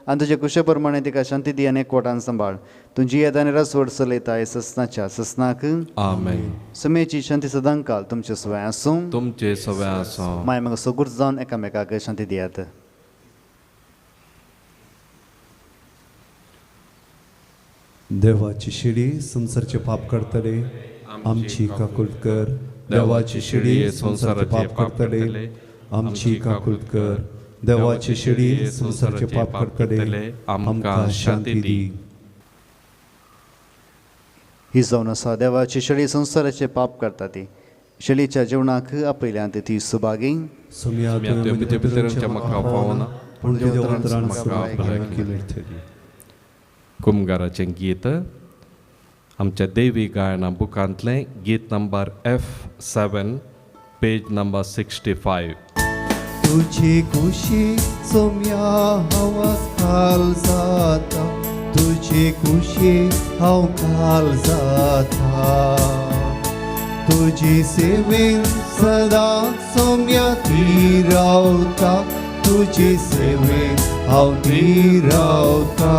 Speaker 1: आनी तुजे कुशे प्रमाणे तिका शांती दी आनी एकवटान सांबाळ. तुजी येद आनी रसवड चलयता ससनाच्या ससनाक.
Speaker 2: आमेन.
Speaker 1: समेची शांती सदां काल तुमचे सवय आसूं.
Speaker 2: तुमचे सवय आसूं.
Speaker 1: माय म्हाका सगूर जावन एकामेकाक शांती दियात.
Speaker 3: देवाची शिडी संसारचे पाप करतले, आमची काकुळट कर. देवाची शिडी संसारचे पाप करतले, आमची काकुळट कर. देवाची शिडी संसारचे पाप करतले, आमकां शांती दी.
Speaker 1: ही जावन आसा देवाची शेळी संसाराचे पाप करता ती. शेळीच्या जेवणाक आपयल्यांत ती सुभागी.
Speaker 3: सुमिया
Speaker 2: पितरांच्या म्हाका पावना,
Speaker 3: पूण देवांतरान म्हाका केली.
Speaker 2: कुमगाराचें गीत आमच्या देवी गायना बुकांतलें गीत नंबर F7 पेज नंबर 65.
Speaker 4: तुझी खुशी सोम्या हांव काल जाता, तुझी खुशी हांव काल जाता. तुझी सेवेन सदां सोम्या ती रावता, तुझी सेवेन हांव ती रावता.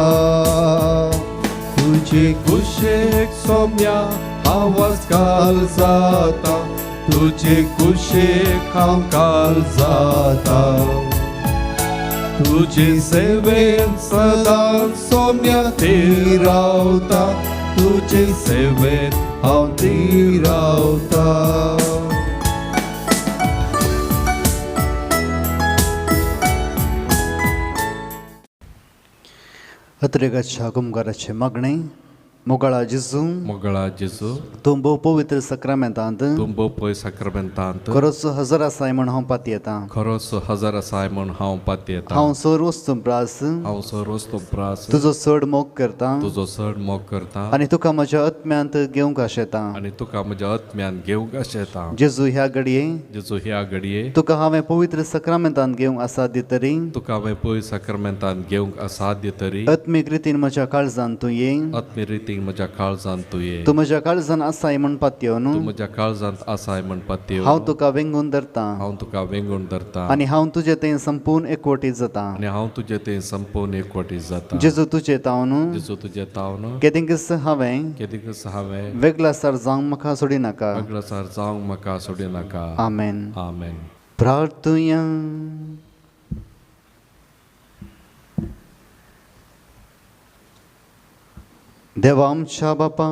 Speaker 4: तुझी कुशेक सोम्या हांव काल जाता, तुझे कुशेक हांव काल जाता. तुझे सेवेन सदां सोम्या ती रावता, तुझे सेवेन हांव ती रावता.
Speaker 1: हत्रेगाच्या कुमगाराचे मागणे मोगाळा जेजू
Speaker 2: मोगळा जेजू
Speaker 1: तूं भोव पवित्र सक्रामेंतांत
Speaker 2: तुंबो पय साक्रमेंतांत
Speaker 1: खरोच हजर आसाय म्हण हांव पाती येता
Speaker 2: खरोच हजर आसाय म्हूण हांव पाती येता
Speaker 1: हांव सर वस्तू प्रास
Speaker 2: हांव सरोस तो प्रास
Speaker 1: तुजो चड मोग करता
Speaker 2: तुजो चड मोग करता
Speaker 1: आनी तुका म्हज्या आत्म्यांत घेवंक आशेता
Speaker 2: आनी तुका म्हज्या आत्म्यान घेवंक आशेता
Speaker 1: जेजू ह्या घडये
Speaker 2: जेजू ह्या घडये
Speaker 1: तुका हांवें पवित्र सक्रामेंतांत घेवंक आसा दितरी
Speaker 2: तुका हांवें पय साक्रमेंतान घेवंक असाध्य तरी
Speaker 1: आत्मीक रितीन म्हज्या काळजांत तूं ये
Speaker 2: आत्मी रितीन म्हज्या काळजांत तूं ये
Speaker 1: तूं म्हज्या काळजांत आसाय म्हण पातयो न्हू
Speaker 2: तूं म्हज्या काळजांत आसाय म्हण पातयो
Speaker 1: हांव तुका वेंगून धरता
Speaker 2: हांव तुका वेंगून धरता
Speaker 1: आनी हांव तुजे थंय संपूर्ण एकवटीत जाता
Speaker 2: आनी हांव तुजे ते संपूर्ण एकवटी जाता
Speaker 1: जेजू तुजे ताव न्हू
Speaker 2: जेजू तुजे ताव न्हू
Speaker 1: केदींकच हांवें
Speaker 2: केदीकच हांवें
Speaker 1: वेगळा सर जावंक म्हाका सोडी नाका
Speaker 2: अग्रसर जावंक म्हाका सोडी नाका
Speaker 1: आमेन
Speaker 2: आमेन
Speaker 1: प्रार्थुया देवा आमच्या बापा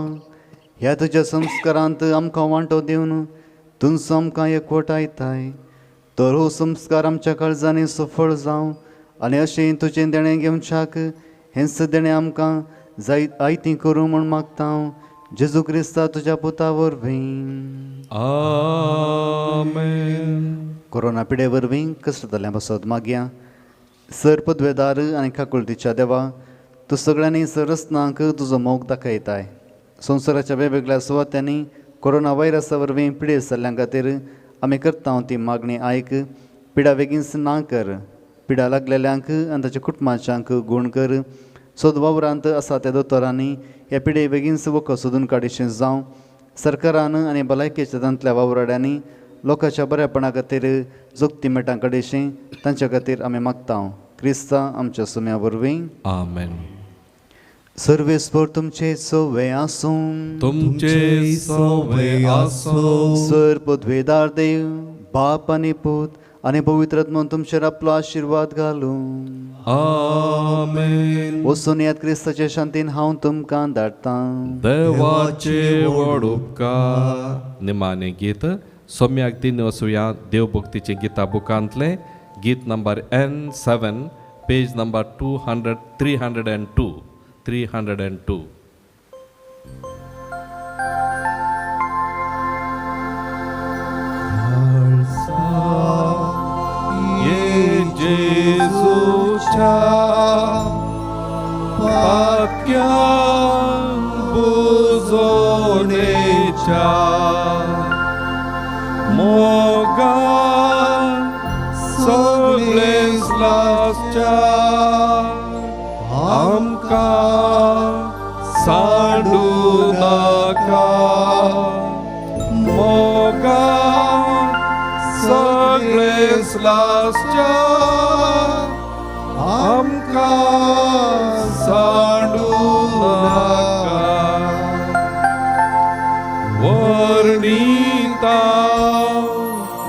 Speaker 1: ह्या तुज्या संस्कारांत आमकां वांटो दिवन तुमचो आमकां एकवटायताय तर हो संस्कार आमच्या काळजांनी सफळ जावं आनी अशें तुजें देणें घेवच्याक हेंच देणें आमकां जाय आयतीं करूं म्हूण मागता हांव जेजू क्रिस्ता तुज्या पुता वरवीं
Speaker 2: आमेन
Speaker 1: कोरोना पिडे वरवीं कश्ट जाल्ल्या पासत मागया सर पदवेदार आनी काकुळटीच्या देवा तूं सगळ्यांनी सरस्नांक तुजो मोग दाखयताय संवसाराच्या वेगवेगळ्या सुवात्यांनी कोरोना व्हायरसा वरवीं पिडे जाल्ल्या खातीर आमी करता ती मागणी आयक पिडा बेगीनच ना कर पिडा लागलेल्यांक आनी ताच्या कुटुंबाच्यांक गूण कर सोद वावरांत आसा त्या दोतोरांनी ह्या पिडे बेगीनच वखद सोदून काडीचें जावं सरकारान आनी भलायकेच्या दांतल्या वावराड्यांनी लोकांच्या बऱ्यापणा खातीर जोगती मेटां काडीचें तांच्या खातीर आमी मागता क्रिस्ता आमच्या सुम्या वरवीं
Speaker 2: आमेन
Speaker 1: सर्वेस्पर तुमचे सोवे आसूं
Speaker 2: तुमचे सवे आसो
Speaker 1: सर पदवेदार देव बाप आनी पूत आनी पवित्र आत्मन तुमचेर आपलो आशिर्वाद घालूं
Speaker 2: आमेन
Speaker 1: वचून येत क्रिस्ताचे शांतीन हांव तुमकां धाडटां
Speaker 2: देवाचे व्हड उपकार निमाणे गीत सोम्याक दिन वसुया देवभक्तीचे गिता बुकांतले गीत नंबर N7 पेज नंबर 302
Speaker 4: ये जेजूच्या पाक्या बुजोनेच्या मोगा सगळेच लास्च्या आमकां सांडू नाका मोगा सगळेच लास्च्या आमकां सांडू नाका वर्णिता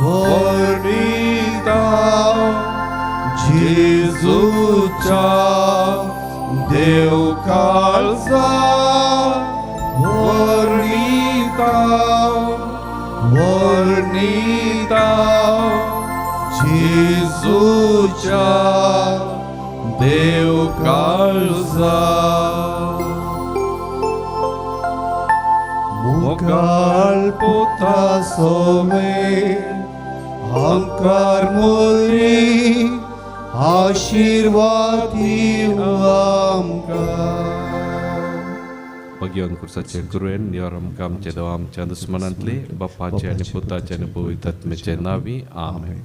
Speaker 4: वर्णिता जेजूच्या देव काळजा वर्णिता वर्णिता जेजूच्या देव काळजा मुखार पुता सोमे आमकां मोरी आशीर्वाद दिव आमकां
Speaker 2: भगवान कुर्साचे गुरुवेन निवार आमकां आमचे देवा आमच्या दुस्मनांतले बापाचे आनी पुताचे आनी पवित्र आत्म्याचे नावी आमेन